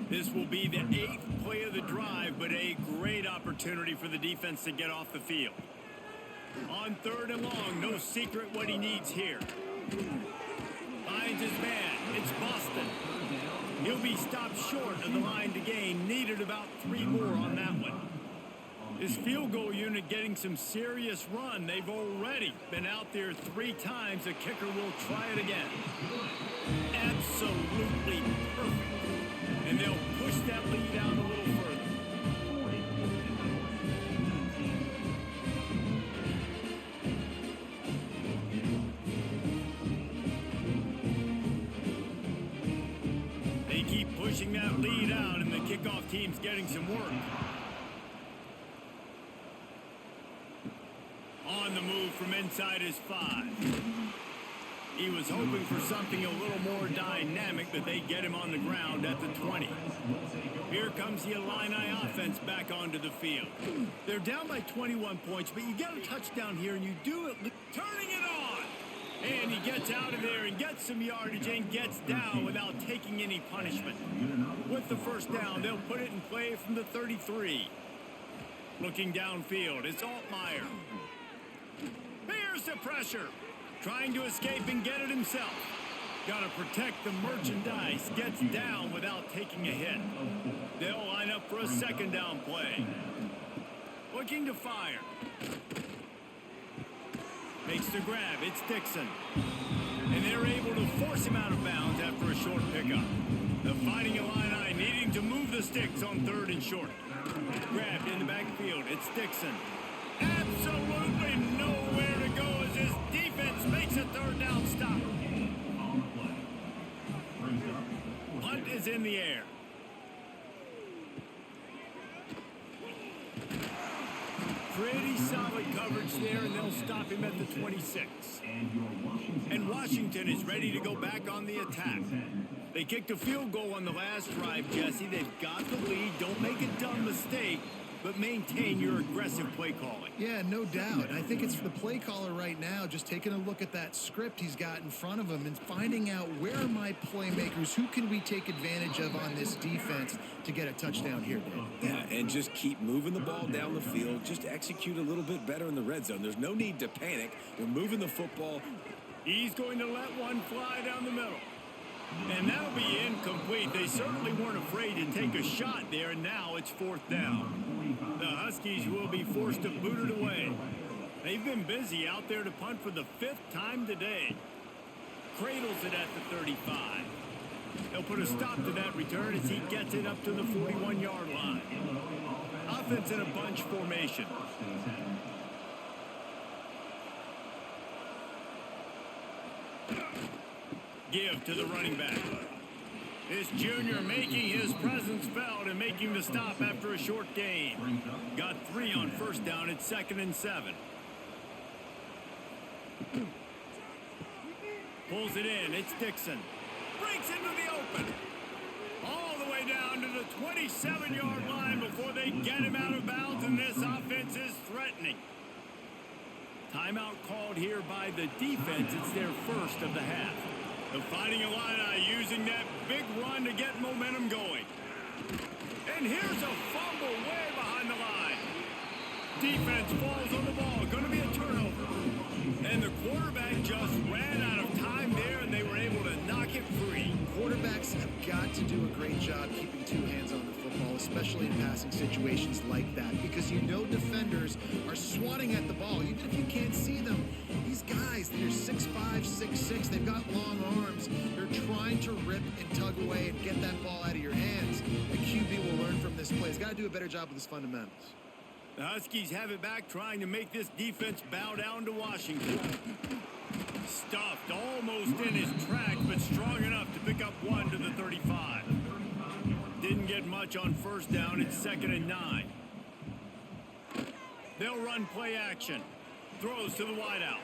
Speaker 1: This will be the 8th play of the drive, but a great opportunity for the defense to get off the field. On 3rd and long, no secret what he needs here. Finds his man. It's Boston. He'll be stopped short of the line to gain. Needed about 3 more on that one. His field goal unit getting some serious run. They've already been out there 3 times. The kicker will try it again. Absolutely perfect. And they'll push that lead out a little further. They keep pushing that lead out, and the kickoff team's getting some work. On the move from inside his 5. He was hoping for something a little more dynamic, but they get him on the ground at the 20. Here comes the Illini offense back onto the field. They're down by 21 points, but you get a touchdown here, and you do it, turning it on. And he gets out of there and gets some yardage and gets down without taking any punishment. With the first down, they'll put it in play from the 33. Looking downfield, it's Altmaier. Here's the pressure. Trying to escape and get it himself. Got to protect the merchandise. Gets down without taking a hit. They'll line up for a 2nd down play. Looking to fire. Makes the grab. It's Dixon. And they're able to force him out of bounds after a short pickup. The Fighting Illini needing to move the sticks on 3rd and short. Grabbed in the backfield. It's Dixon. Absolutely nowhere to go as his defense makes a 3rd down stop. Punt is in the air. Pretty solid coverage there, and they'll stop him at the 26. And Washington is ready to go back on the attack. They kicked a field goal on the last drive, Jesse. They've got the lead. Don't make a dumb mistake, but maintain your aggressive play calling.
Speaker 3: Yeah, no doubt. I think it's for the play caller right now, just taking a look at that script he's got in front of him and finding out where are my playmakers, who can we take advantage of on this defense to get a touchdown here, Dave.
Speaker 2: Yeah, and just keep moving the ball down the field. Just execute a little bit better in the red zone. There's no need to panic. We're moving the football.
Speaker 1: He's going to let one fly down the middle. And that'll be incomplete. They certainly weren't afraid to take a shot there, and now it's 4th down. The Huskies will be forced to boot it away. They've been busy out there to punt for the 5th time today. Cradles it at the 35. They'll put a stop to that return as he gets it up to the 41-yard line. Offense in a bunch formation. Give to the running back. This junior making his presence felt and making the stop after a short gain. Got 3 on first down. It's 2nd and 7. Pulls it in. It's Dixon. Breaks into the open. All the way down to the 27-yard line before they get him out of bounds, and this offense is threatening. Timeout called here by the defense. It's their first of the half. The Fighting Illini using that big run to get momentum going. And here's a fumble way behind the line. Defense falls on the ball. Going to be a turnover. And the quarterback just ran out of time there, and they were able to knock it free.
Speaker 3: Quarterbacks have got to do a great job keeping 2 hands on the football, especially in passing situations like that, because you know defenders are swatting at the ball. Even if you can't see them, these guys, they're 6'5", 6'6", they've got long arms. They're trying to rip and tug away and get that ball out of your hands. The QB will learn from this play. He's got to do a better job with his fundamentals.
Speaker 1: The Huskies have it back, trying to make this defense bow down to Washington. Stuffed almost in his tracks, but strong enough to pick up 1 to the 35. Didn't get much on first down. It's 2nd and 9. They'll run play action. Throws to the wideout.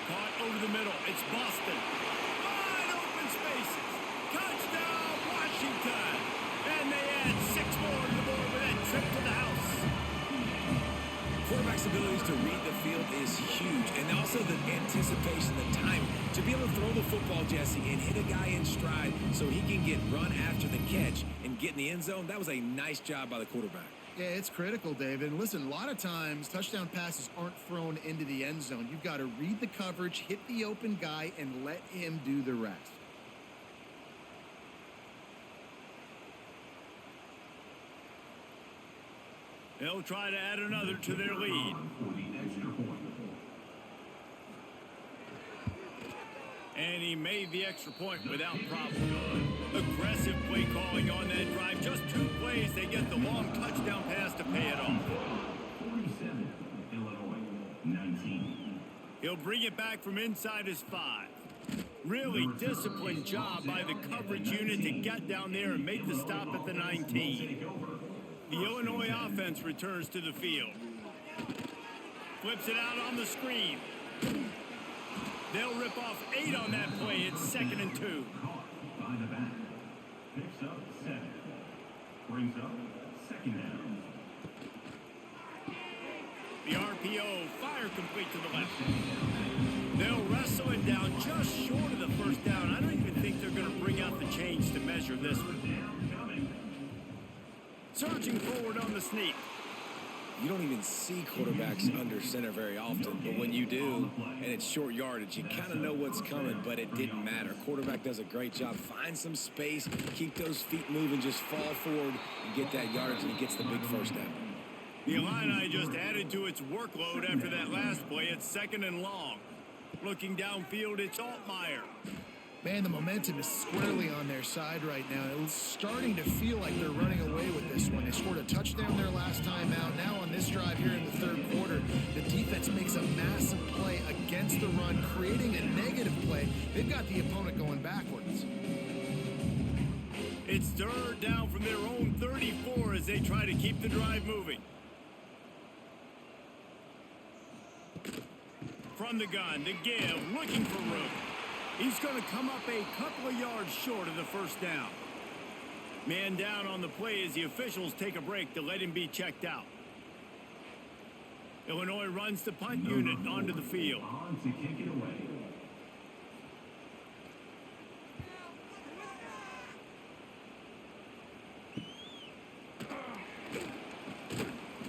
Speaker 1: Caught over the middle. It's Boston. Wide open spaces. Touchdown, Washington. And they add 6 more to the board with that trip to the house.
Speaker 2: Quarterback's abilities to read the field is huge, and also the anticipation, the time to be able to throw the football, Jesse, and hit a guy in stride so he can get run after the catch and get in the end zone. That was a nice job by the quarterback.
Speaker 3: Yeah, it's critical, David. And listen, a lot of times touchdown passes aren't thrown into the end zone. You've got to read the coverage, hit the open guy, and let him do the rest.
Speaker 1: They'll try to add another to their lead. And he made the extra point without problem. Aggressive play calling on that drive. Just 2 plays, they get the long touchdown pass to pay it off.
Speaker 4: 47, Illinois, 19.
Speaker 1: He'll bring it back from inside his 5. Really disciplined job by the coverage unit to get down there and make the stop at the 19. The Illinois offense returns to the field. Flips it out on the screen. They'll rip off 8 on that play. It's 2nd and 2.
Speaker 4: By the back. Picks up 7. Brings up 2nd down.
Speaker 1: The RPO, fire complete to the left. They'll wrestle it down just short of the first down. I don't even think they're going to bring out the chains to measure this one. Surging forward on the sneak.
Speaker 2: You don't even see quarterbacks under center very often, but when you do, and it's short yardage, you kind of know what's coming, but it didn't matter. Quarterback does a great job. Find some space, keep those feet moving, just fall forward and get that yardage, and he gets the big first down.
Speaker 1: The Illini just added to its workload after that last play. It's 2nd and long. Looking downfield, it's Altmaier.
Speaker 3: Man, the momentum is squarely on their side right now. It's starting to feel like they're running away with this one. They scored a touchdown their last time out. Now on this drive here in the 3rd quarter, the defense makes a massive play against the run, creating a negative play. They've got the opponent going backwards.
Speaker 1: It's 3rd down from their own 34 as they try to keep the drive moving. From the gun, the give, looking for room. He's going to come up a couple of yards short of the first down. Man down on the play as the officials take a break to let him be checked out. Illinois runs the punt unit onto the field.
Speaker 4: On to kick it away.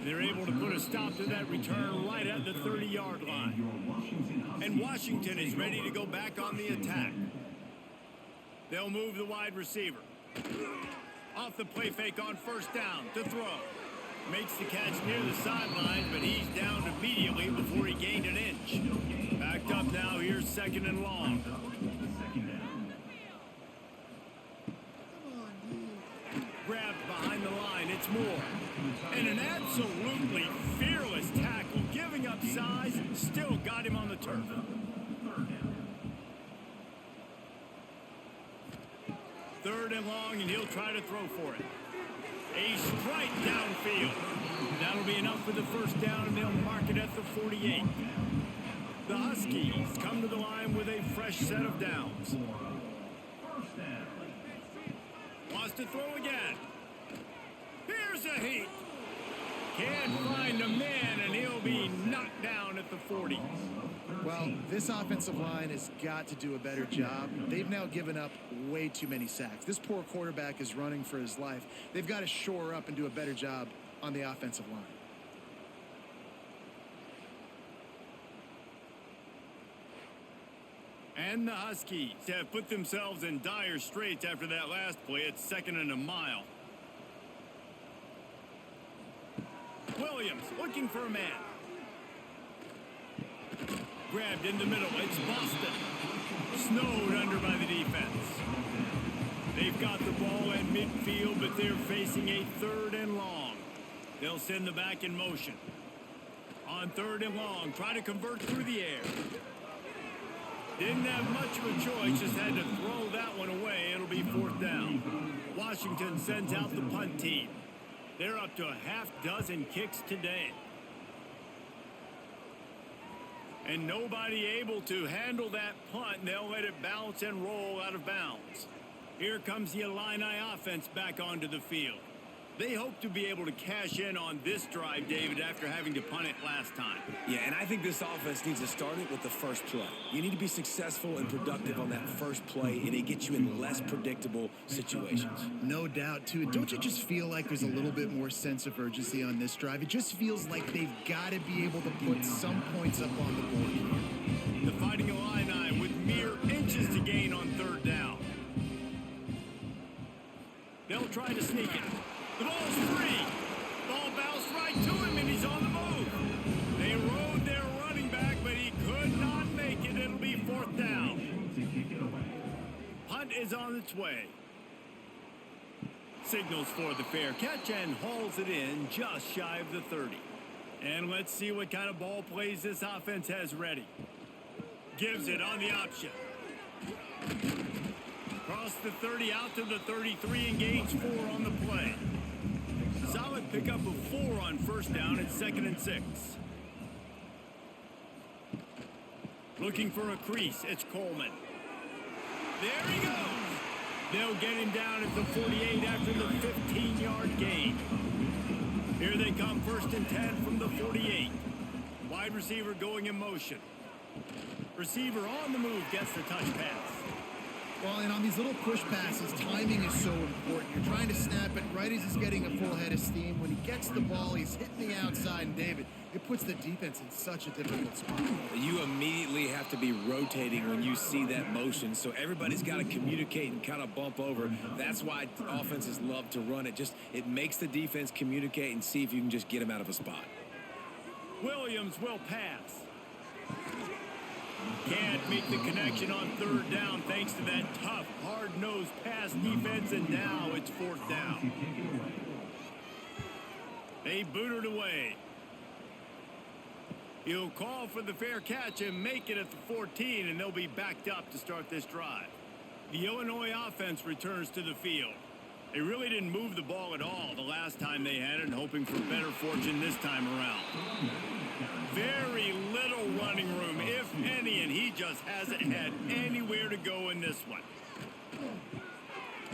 Speaker 1: They're able to put a stop to that return right at the 30-yard line. And Washington is ready to go back on the attack. They'll move the wide receiver. Off the play fake on first down to throw. Makes the catch near the sideline, but he's down immediately before he gained an inch. Backed up now, here's 2nd and long. Grabbed behind the line. line, it's more. And an absolutely fearless tackle, giving up size, still got him on the turf. Third and long, and he'll try to throw for it. A strike downfield. That'll be enough for the first down, and they'll mark it at the 48. The Huskies come to the line with a fresh set of downs. Wants to throw again. Here's a heat. Can't find a man, and he'll be knocked down at the 40.
Speaker 3: Well, this offensive line has got to do a better job. They've now given up way too many sacks. This poor quarterback is running for his life. They've got to shore up and do a better job on the offensive line.
Speaker 1: And the Huskies have put themselves in dire straits after that last play. It's 2nd and a mile. Williams looking for a man. Grabbed in the middle. It's Boston. Snowed under by the defense. They've got the ball at midfield, but they're facing a 3rd and long. They'll send the back in motion. On 3rd and long, try to convert through the air. Didn't have much of a choice, just had to throw that one away. It'll be 4th down. Washington sends out the punt team. They're up to a half-dozen kicks today. And nobody able to handle that punt, and they'll let it bounce and roll out of bounds. Here comes the Illini offense back onto the field. They hope to be able to cash in on this drive, David, after having to punt it last time.
Speaker 2: Yeah, and I think this offense needs to start it with the first play. You need to be successful and productive on that first play, and it gets you in less predictable situations.
Speaker 3: No doubt, too. Don't you just feel like there's a little bit more sense of urgency on this drive? It just feels like they've got to be able to put some points up on the board here.
Speaker 1: The Fighting Illini with mere inches to gain on 3rd down. They'll try to sneak it. The ball's free. Ball bounced right to him, and he's on the move. They rode their running back, but he could not make it. It'll be 4th down. Punt is on its way. Signals for the fair catch and hauls it in just shy of the 30. And let's see what kind of ball plays this offense has ready. Gives it on the option. Across the 30 out to the 33 and gains 4 on the play. Solid pickup of 4 on 1st down. It's 2nd and 6. Looking for a crease. It's Coleman. There he goes. They'll get him down at the 48 after the 15-yard gain. Here they come, 1st and 10 from the 48. Wide receiver going in motion. Receiver on the move gets the touch pass.
Speaker 3: Well, and on these little push passes, timing is so important. You're trying to snap it right as he's getting a full head of steam. When he gets the ball, he's hitting the outside, and David, it puts the defense in such a difficult spot.
Speaker 2: You immediately have to be rotating when you see that motion, so everybody's got to communicate and kind of bump over. That's why offenses love to run it. It makes the defense communicate and see if you can just get him out of a spot.
Speaker 1: Williams will pass. Can't make the connection on 3rd down thanks to that tough, hard-nosed pass defense, and now it's 4th down. They boot it away. He'll call for the fair catch and make it at the 14, and they'll be backed up to start this drive. The Illinois offense returns to the field. They really didn't move the ball at all the last time they had it, and hoping for better fortune this time around. Very little running room, if any, and he just hasn't had anywhere to go in this one.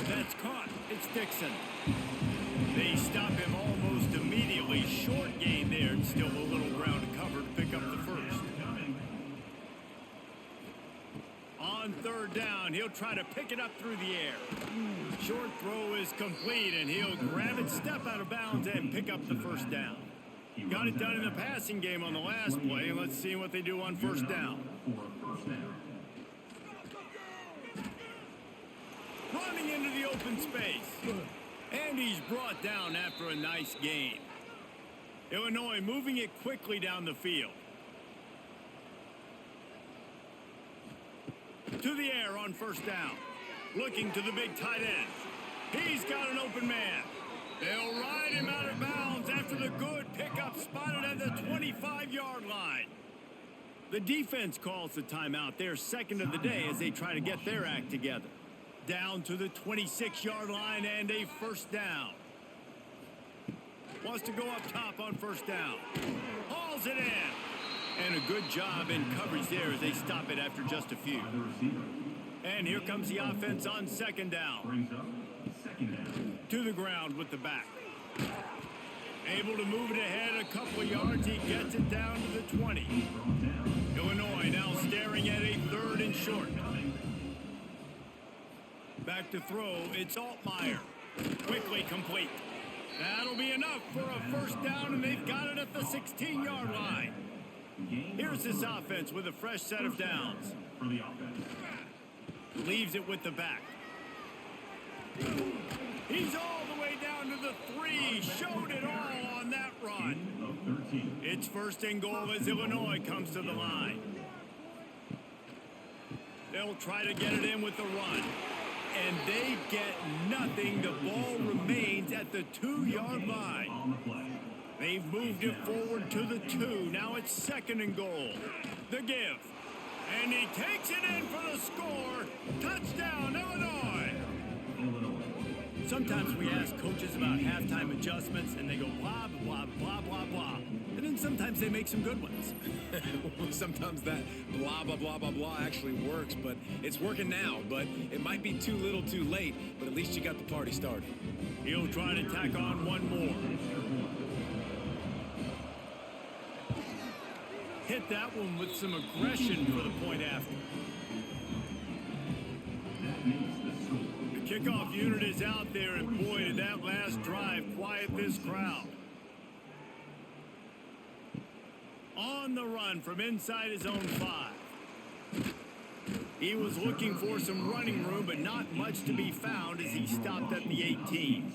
Speaker 1: That's caught. It's Dixon. They stop him almost immediately. Short gain there, and still a little ground to cover to pick up the first. On 3rd down, he'll try to pick it up through the air. Short throw is complete, and he'll grab it, step out of bounds, and pick up the first down. Got it done in the passing game on the last play. Let's see what they do on 1st down. Running into the open space. And he's brought down after a nice gain. Illinois moving it quickly down the field. To the air on 1st down. Looking to the big tight end. He's got an open man. They'll ride spotted at the 25-yard line. The defense calls the timeout, their second of the day, as they try to get their act together. Down to the 26-yard line and a first down. Wants to go up top on first down. Hauls it in. And a good job in coverage there as they stop it after just a few. And here comes the offense on second down. To the ground with the back. Able to move it ahead a couple of yards. He gets it down to the 20. Illinois now staring at a third and short. Back to throw. It's Altmaier. Quickly complete. That'll be enough for a first down, and they've got it at the 16-yard line. Here's this offense with a fresh set of downs. Leaves it with the back. He's all the way down to the 3. Showed it all on that run. It's first and goal as Illinois comes to the line. They'll try to get it in with the run. And they get nothing. The ball remains at the 2-yard line. They've moved it forward to the 2. Now it's second and goal. The give. And he takes it in for the score. Touchdown, Illinois. Sometimes we ask coaches about halftime adjustments, and they go blah, blah, blah, blah, blah. And then sometimes they make some good ones.
Speaker 2: Sometimes that blah, blah, blah, blah, blah actually works, but it's working now. But it might be too little too late, but at least you got the party started.
Speaker 1: He'll try to tack on one more. Hit that one with some aggression for the point after. The kickoff unit is out there, and boy, did that last drive quiet this crowd. On the run from inside his own 5. He was looking for some running room, but not much to be found as he stopped at the 18.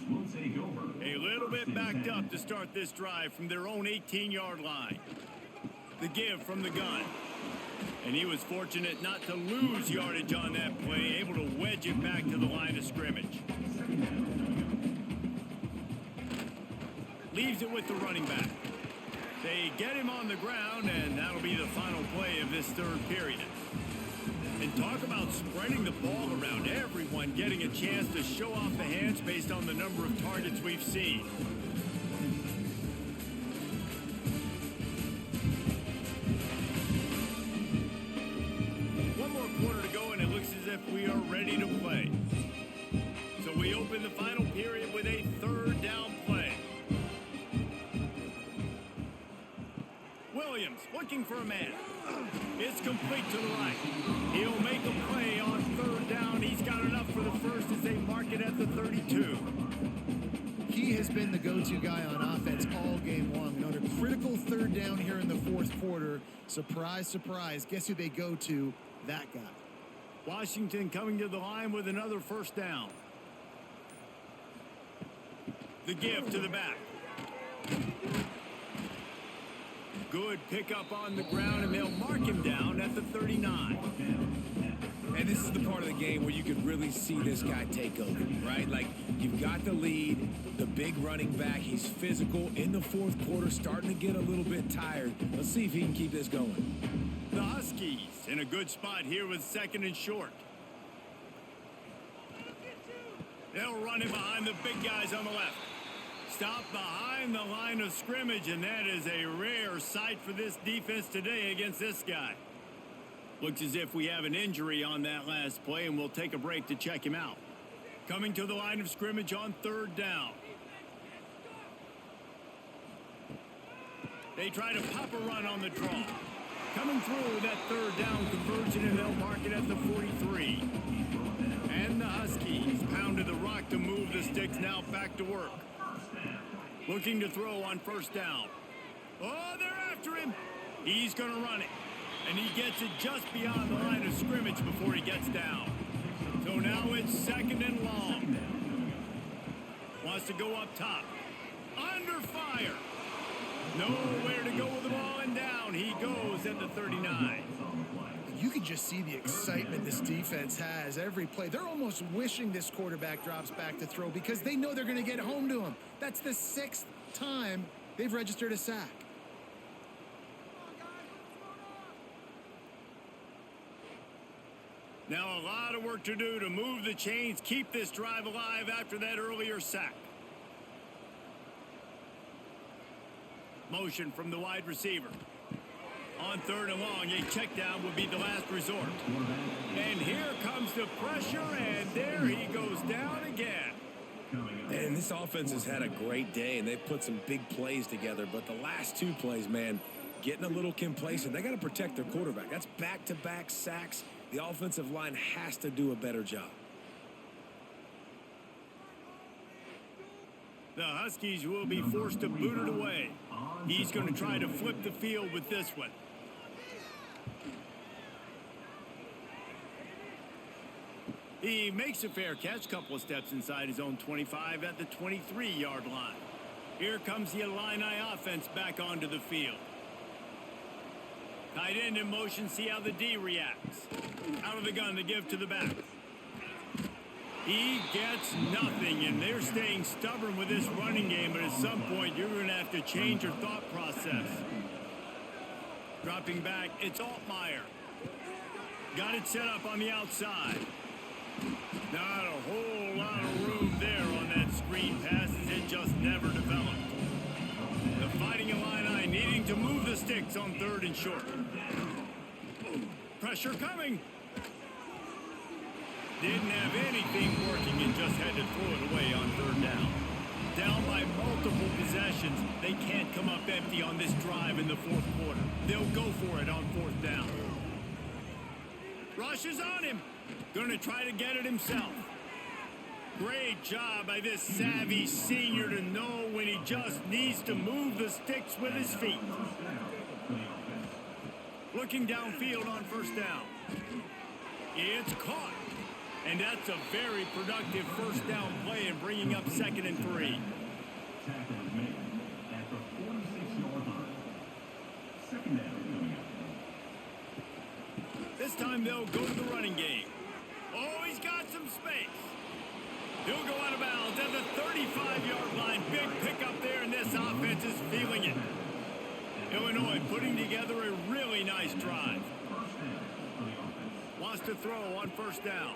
Speaker 1: A little bit backed up to start this drive from their own 18-yard line. The give from the gun. And he was fortunate not to lose yardage on that play, able to wedge it back to the line of scrimmage. Leaves it with the running back. They get him on the ground, and that'll be the final play of this third period. And talk about spreading the ball around, everyone getting a chance to show off the hands based on the number of targets we've seen. One more quarter to go, and it looks as if we are ready to play. So we open the final period with a third down play. Williams looking for a man. It's complete to the right. He'll make a play on third down. He's got enough for the first as they mark it at the 32.
Speaker 3: He has been the go-to guy on offense all game long. On a critical third down here in the fourth quarter, surprise, surprise, guess who they go to? That guy.
Speaker 1: Washington coming to the line with another first down. The give to the back. Good pickup on the ground, and they'll mark him down at the 39.
Speaker 2: And this is the part of the game where you could really see this guy take over, right? Like, you've got the lead, the big running back. He's physical in the fourth quarter, starting to get a little bit tired. Let's see if he can keep this going.
Speaker 1: The Huskies in a good spot here with second and short. They'll run it behind the big guys on the left. Stop behind the line of scrimmage, and that is a rare sight for this defense today against this guy. Looks as if we have an injury on that last play, and we'll take a break to check him out. Coming to the line of scrimmage on third down. They try to pop a run on the draw. Coming through that third down conversion, and they'll mark it at the 43. And the Huskies pounded the rock to move the sticks, now back to work. Looking to throw on first down. Oh, they're after him. He's going to run it. And he gets it just beyond the line of scrimmage before he gets down. So now it's second and long. Wants to go up top. Under fire. Nowhere to go with the ball, and down he goes at the 39.
Speaker 3: You can just see the excitement this defense has every play. They're almost wishing this quarterback drops back to throw because they know they're going to get home to him. That's the 6th time They've registered a sack.
Speaker 1: Now a lot of work to do to move the chains, keep this drive alive after that earlier sack. Motion from the wide receiver. On 3rd and long, a check down would be the last resort. And here comes the pressure, and there he goes down again.
Speaker 2: And this offense has had a great day, and they've put some big plays together. But the last 2 plays, man, getting a little complacent. They got to protect their quarterback. That's back-to-back sacks. The offensive line has to do a better job.
Speaker 1: The Huskies will be forced to boot it away. He's going to try to flip the field with this one. He makes a fair catch, couple of steps inside his own 25 at the 23-yard line. Here comes the Illini offense back onto the field. Tight end in motion, see how the D reacts. Out of the gun to give to the back. He gets nothing, and they're staying stubborn with this running game, but at some point you're going to have to change your thought process. Dropping back, it's Altmaier. Got it set up on the outside. Not a whole lot of room there on that screen pass, as it just never developed. The Fighting Illini needing to move the sticks on 3rd and short. Pressure coming. Didn't have anything working and just had to throw it away on 3rd down. Down by multiple possessions, they can't come up empty on this drive in the 4th quarter. They'll go for it on 4th down. Rush is on him. Going to try to get it himself. Great job by this savvy senior to know when he just needs to move the sticks with his feet. Looking downfield on 1st down. It's caught. And that's a very productive 1st down play and bringing up 2nd and 3.
Speaker 4: Tackle is made at the 46-yard line. 2nd down coming up.
Speaker 1: This time they'll go to the running game. Oh, he's got some space. He'll go out of bounds at the 35-yard line. Big pickup there, and this offense is feeling it. Illinois putting together a really nice drive. Wants to throw on 1st down.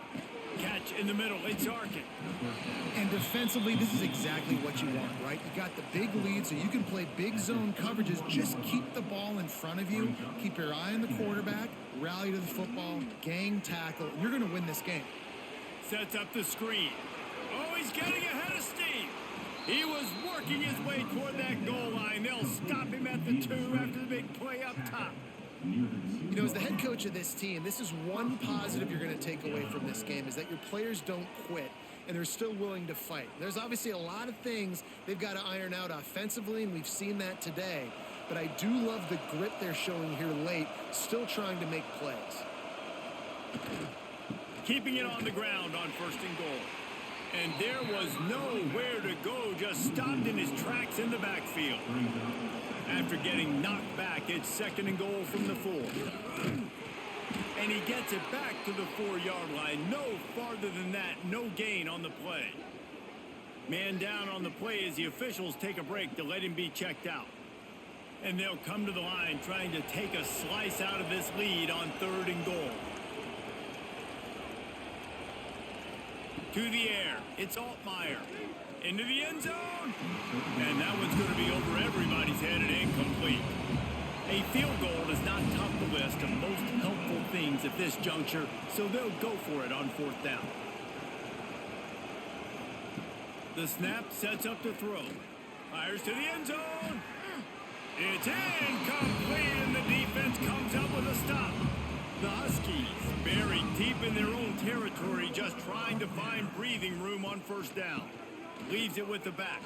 Speaker 1: Catch in the middle, it's Arkin.
Speaker 3: And defensively, this is exactly what you want, right? You got the big lead, so you can play big zone coverages. Just keep the ball in front of you. Keep your eye on the quarterback. Rally to the football. Gang tackle. You're going to win this game.
Speaker 1: Sets up the screen. Oh, he's getting ahead of steam. He was working his way toward that goal line. They'll stop him at the 2 after the big play up top.
Speaker 3: You know, as the head coach of this team, this is one positive you're going to take away from this game, is that your players don't quit and they're still willing to fight. There's obviously a lot of things they've got to iron out offensively, and we've seen that today. But I do love the grit they're showing here late, still trying to make plays.
Speaker 1: Keeping it on the ground on 1st and goal. And there was nowhere to go, just stopped in his tracks in the backfield. After getting knocked back, it's 2nd and goal from the 4. And he gets it back to the 4-yard line. No farther than that, no gain on the play. Man down on the play as the officials take a break to let him be checked out. And they'll come to the line trying to take a slice out of this lead on 3rd and goal. To the air, it's Altmaier. Into the end zone. And that one's going to be over everybody's head and incomplete. A field goal is not top the list of most helpful things at this juncture, so they'll go for it on 4th down. The snap sets up to throw. Fires to the end zone. It's incomplete, and the defense comes up with a stop. The Huskies buried deep in their own territory, just trying to find breathing room on 1st down. Leaves it with the back.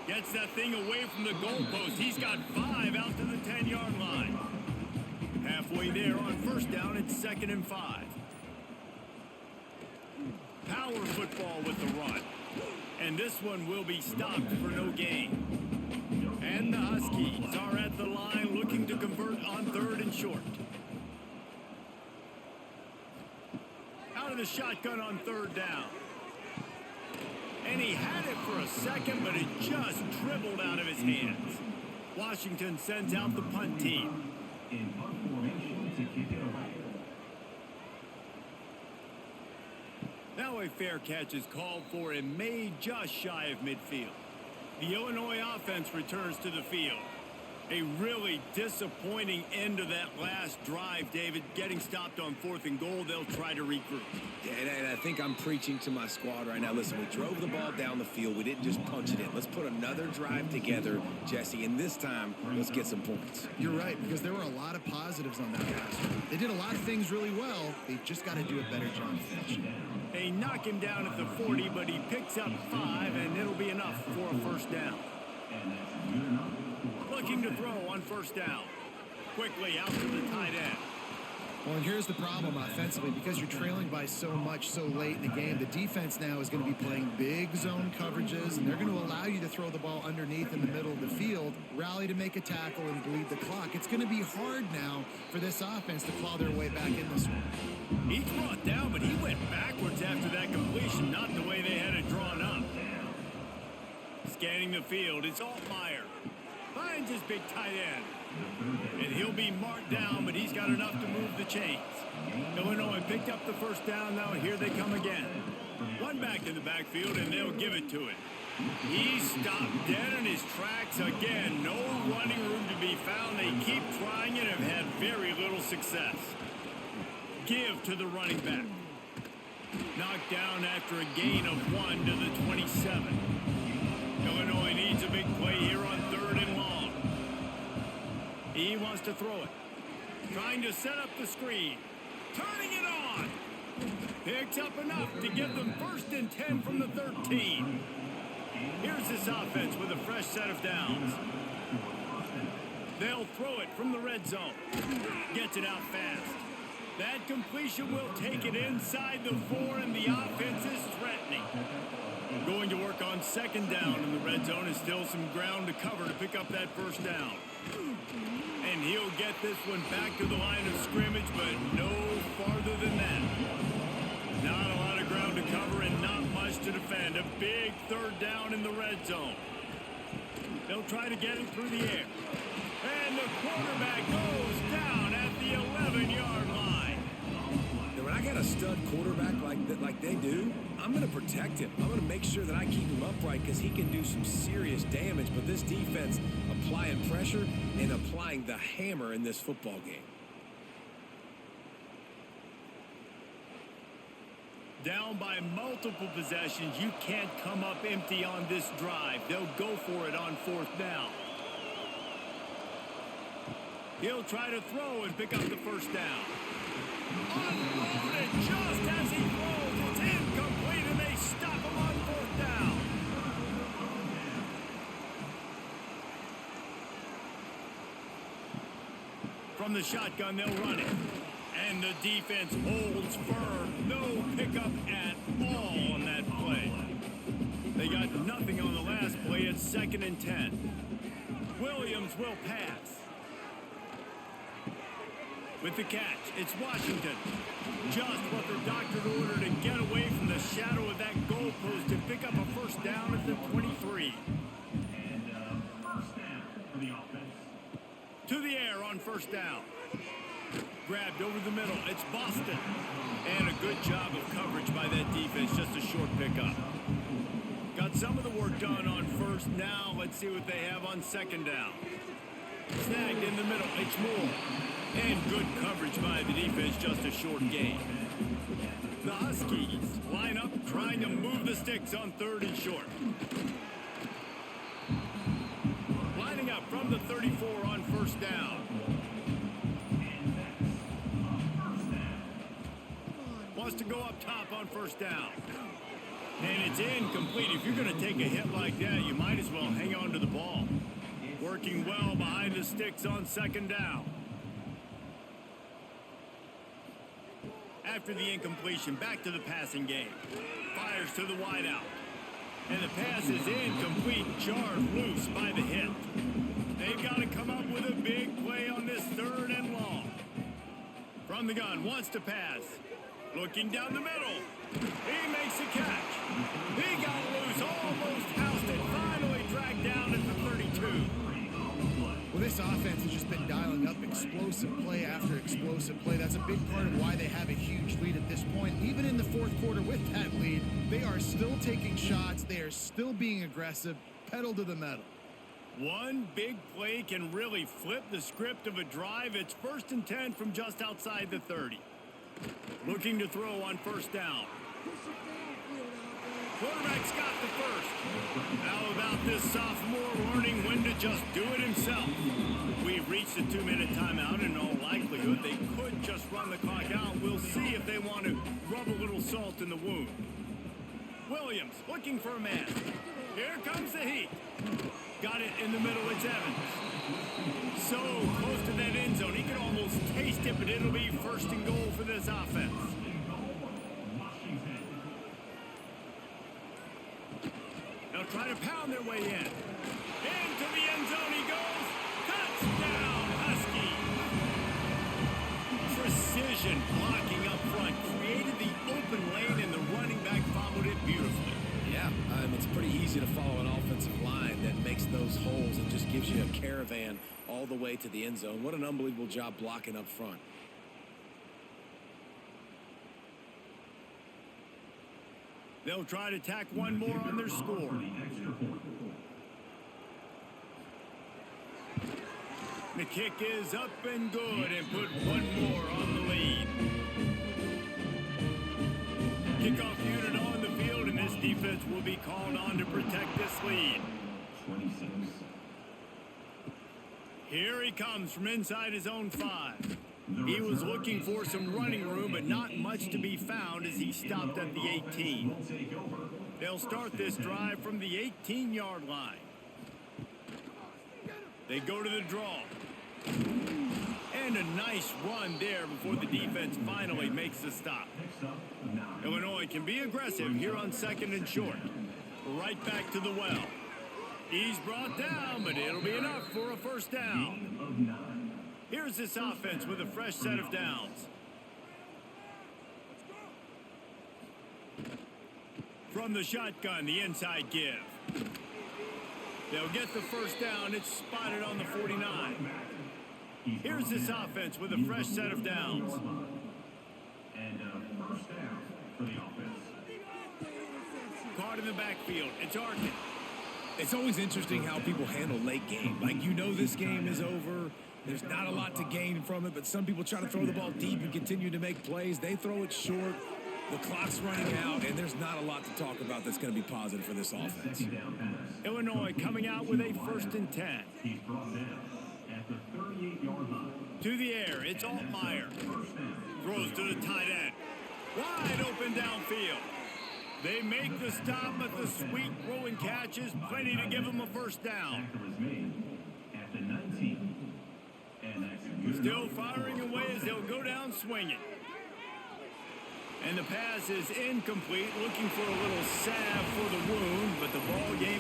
Speaker 1: Gets that thing away from the goalpost. He's got 5 out to the 10-yard line. Halfway there on 1st down, it's 2nd and 5. Power football with the run. And this one will be stopped for no gain. And the Huskies are at the line looking to convert on 3rd and short. Out of the shotgun on 3rd down. And he had it for a second, but it just dribbled out of his hands. Washington sends out the punt team.
Speaker 4: In punt formation to kick it away.
Speaker 1: Now a fair catch is called for and made just shy of midfield. The Illinois offense returns to the field. A really disappointing end to that last drive, David. Getting stopped on 4th and goal, they'll try to regroup.
Speaker 2: Yeah, and I think I'm preaching to my squad right now. Listen, we drove the ball down the field. We didn't just punch it in. Let's put another drive together, Jesse, and this time, let's get some points.
Speaker 3: You're right, because there were a lot of positives on that last one. They did a lot of things really well. They've just got to do a better job finishing.
Speaker 1: They knock him down at the 40, but he picks up 5, and it'll be enough for a first down.
Speaker 4: And that's good enough.
Speaker 1: Looking to throw on first down. Quickly out to the tight end.
Speaker 3: Well, and here's the problem offensively. Because you're trailing by so much so late in the game, the defense now is going to be playing big zone coverages, and they're going to allow you to throw the ball underneath in the middle of the field, rally to make a tackle, and bleed the clock. It's going to be hard now for this offense to claw their way back in this one.
Speaker 1: He's brought down, but he went backwards after that completion, not the way they had it drawn up. Scanning the field, it's Altmaier. Finds his big tight end. And he'll be marked down, but he's got enough to move the chains. Illinois picked up the first down. Now here they come again. One back in the backfield, and they'll give it to it. He stopped dead in his tracks again. No running room to be found. They keep trying and have had very little success. Give to the running back. Knocked down after a gain of 1 to the 27. Illinois needs a big play here on 3rd and long. He wants to throw it. Trying to set up the screen. Turning it on. Picks up enough to give them 1st and 10 from the 13. Here's this offense with a fresh set of downs. They'll throw it from the red zone. Gets it out fast. That completion will take it inside the 4, and the offense is threatening. Going to work on 2nd down in the red zone, is still some ground to cover to pick up that first down. And he'll get this one back to the line of scrimmage, but no farther than that. Not a lot of ground to cover and not much to defend. A big 3rd down in the red zone. They'll try to get it through the air. And the quarterback goes down at the 11-yard line.
Speaker 2: When I got a stud quarterback like they do, I'm going to protect him. I'm going to make sure that I keep him upright because he can do some serious damage. But this defense applying pressure and applying the hammer in this football game.
Speaker 1: Down by multiple possessions, you can't come up empty on this drive. They'll go for it on 4th down. He'll try to throw and pick up the first down. Unloaded just as he throws. It's incomplete, and they stop him on 4th down. From the shotgun, they'll run it. And the defense holds firm. No pickup at all on that play. They got nothing on the last play. It's 2nd and 10. Williams will pass. With the catch, it's Washington. Just what the doctor ordered to get away from the shadow of that goalpost and pick up a first down at the 23.
Speaker 4: And first down for the offense.
Speaker 1: To the air on first down. Grabbed over the middle. It's Boston. And a good job of coverage by that defense. Just a short pickup. Got some of the work done on first. Now let's see what they have on 2nd down. Snagged in the middle. It's Moore. And good coverage by the defense. Just a short gain. The Huskies line up trying to move the sticks on 3rd and short. Lining up from the 34 on first down. Wants to go up top on first down. And it's incomplete. If you're going to take a hit like that, you might as well hang on to the ball. Working well behind the sticks on 2nd down. After the incompletion, back to the passing game. Fires to the wideout. And the pass is incomplete, jarred loose by the hit. They've got to come up with a big play on this 3rd and long. From the gun, wants to pass. Looking down the middle. He makes a catch. He got loose, almost housed it, finally dragged down at the 32.
Speaker 3: Well, this offense has just been dialing up explosive play after explosive play. That's a big part of why they have a huge lead at this point. Even in the fourth quarter with that lead, they are still taking shots. They are still being aggressive, pedal to the metal.
Speaker 1: One big play can really flip the script of a drive. It's 1st and 10 from just outside the 30. Looking to throw on first down. Quarterback's got the first. How about this sophomore learning when to just do it himself? We've reached a 2-minute timeout. In all likelihood, they could just run the clock out. We'll see if they want to rub a little salt in the wound. Williams looking for a man. Here comes the heat. Got it in the middle. It's Evans. So close to that end zone. He could almost taste it, but it'll be 1st and goal for this offense. They'll try to pound their way in. Into the end zone he goes. Touchdown, Huskies. Precision blocking up front. Created the open lane, and the running back followed it beautifully.
Speaker 2: Yeah, it's pretty easy to follow an offensive line that makes those holes and just gives you a caravan all the way to the end zone. What an unbelievable job blocking up front.
Speaker 1: They'll try to tack one more on their score. The kick is up and good, and put one more on the lead. Kickoff unit on the field, and this defense will be called on to protect this lead.
Speaker 4: 26.
Speaker 1: Here he comes from inside his own 5. He was looking for some running room, but not much to be found as he stopped at the 18. They'll start this drive from the 18-yard line. They go to the draw. And a nice run there before the defense finally makes the stop. Illinois can be aggressive here on 2nd and short. Right back to the well. He's brought down, but it'll be enough for a 1st down. Here's this offense with a fresh set of downs. From the shotgun, the inside give. They'll get the 1st down. It's spotted on the 49. Here's this offense with a fresh set of downs.
Speaker 4: And 1st down for the offense.
Speaker 1: Caught in the backfield. It's Arkin.
Speaker 2: It's always interesting how people handle late game. Like, you know this game is over. There's not a lot to gain from it, but some people try to throw the ball deep and continue to make plays. They throw it short. The clock's running out, and there's not a lot to talk about that's going to be positive for this offense.
Speaker 1: Illinois coming out with a 1st and 10.
Speaker 4: He's brought down at the 38-yard line.
Speaker 1: To the air, it's Altmaier. Throws to the tight end. Wide open downfield. They make the stop, but the sweet throw and catch is plenty to give them a 1st down.
Speaker 4: Tackle is made at the 19. And that's good.
Speaker 1: Still firing away as they'll go down swinging. And the pass is incomplete, looking for a little salve for the wound, but the ball game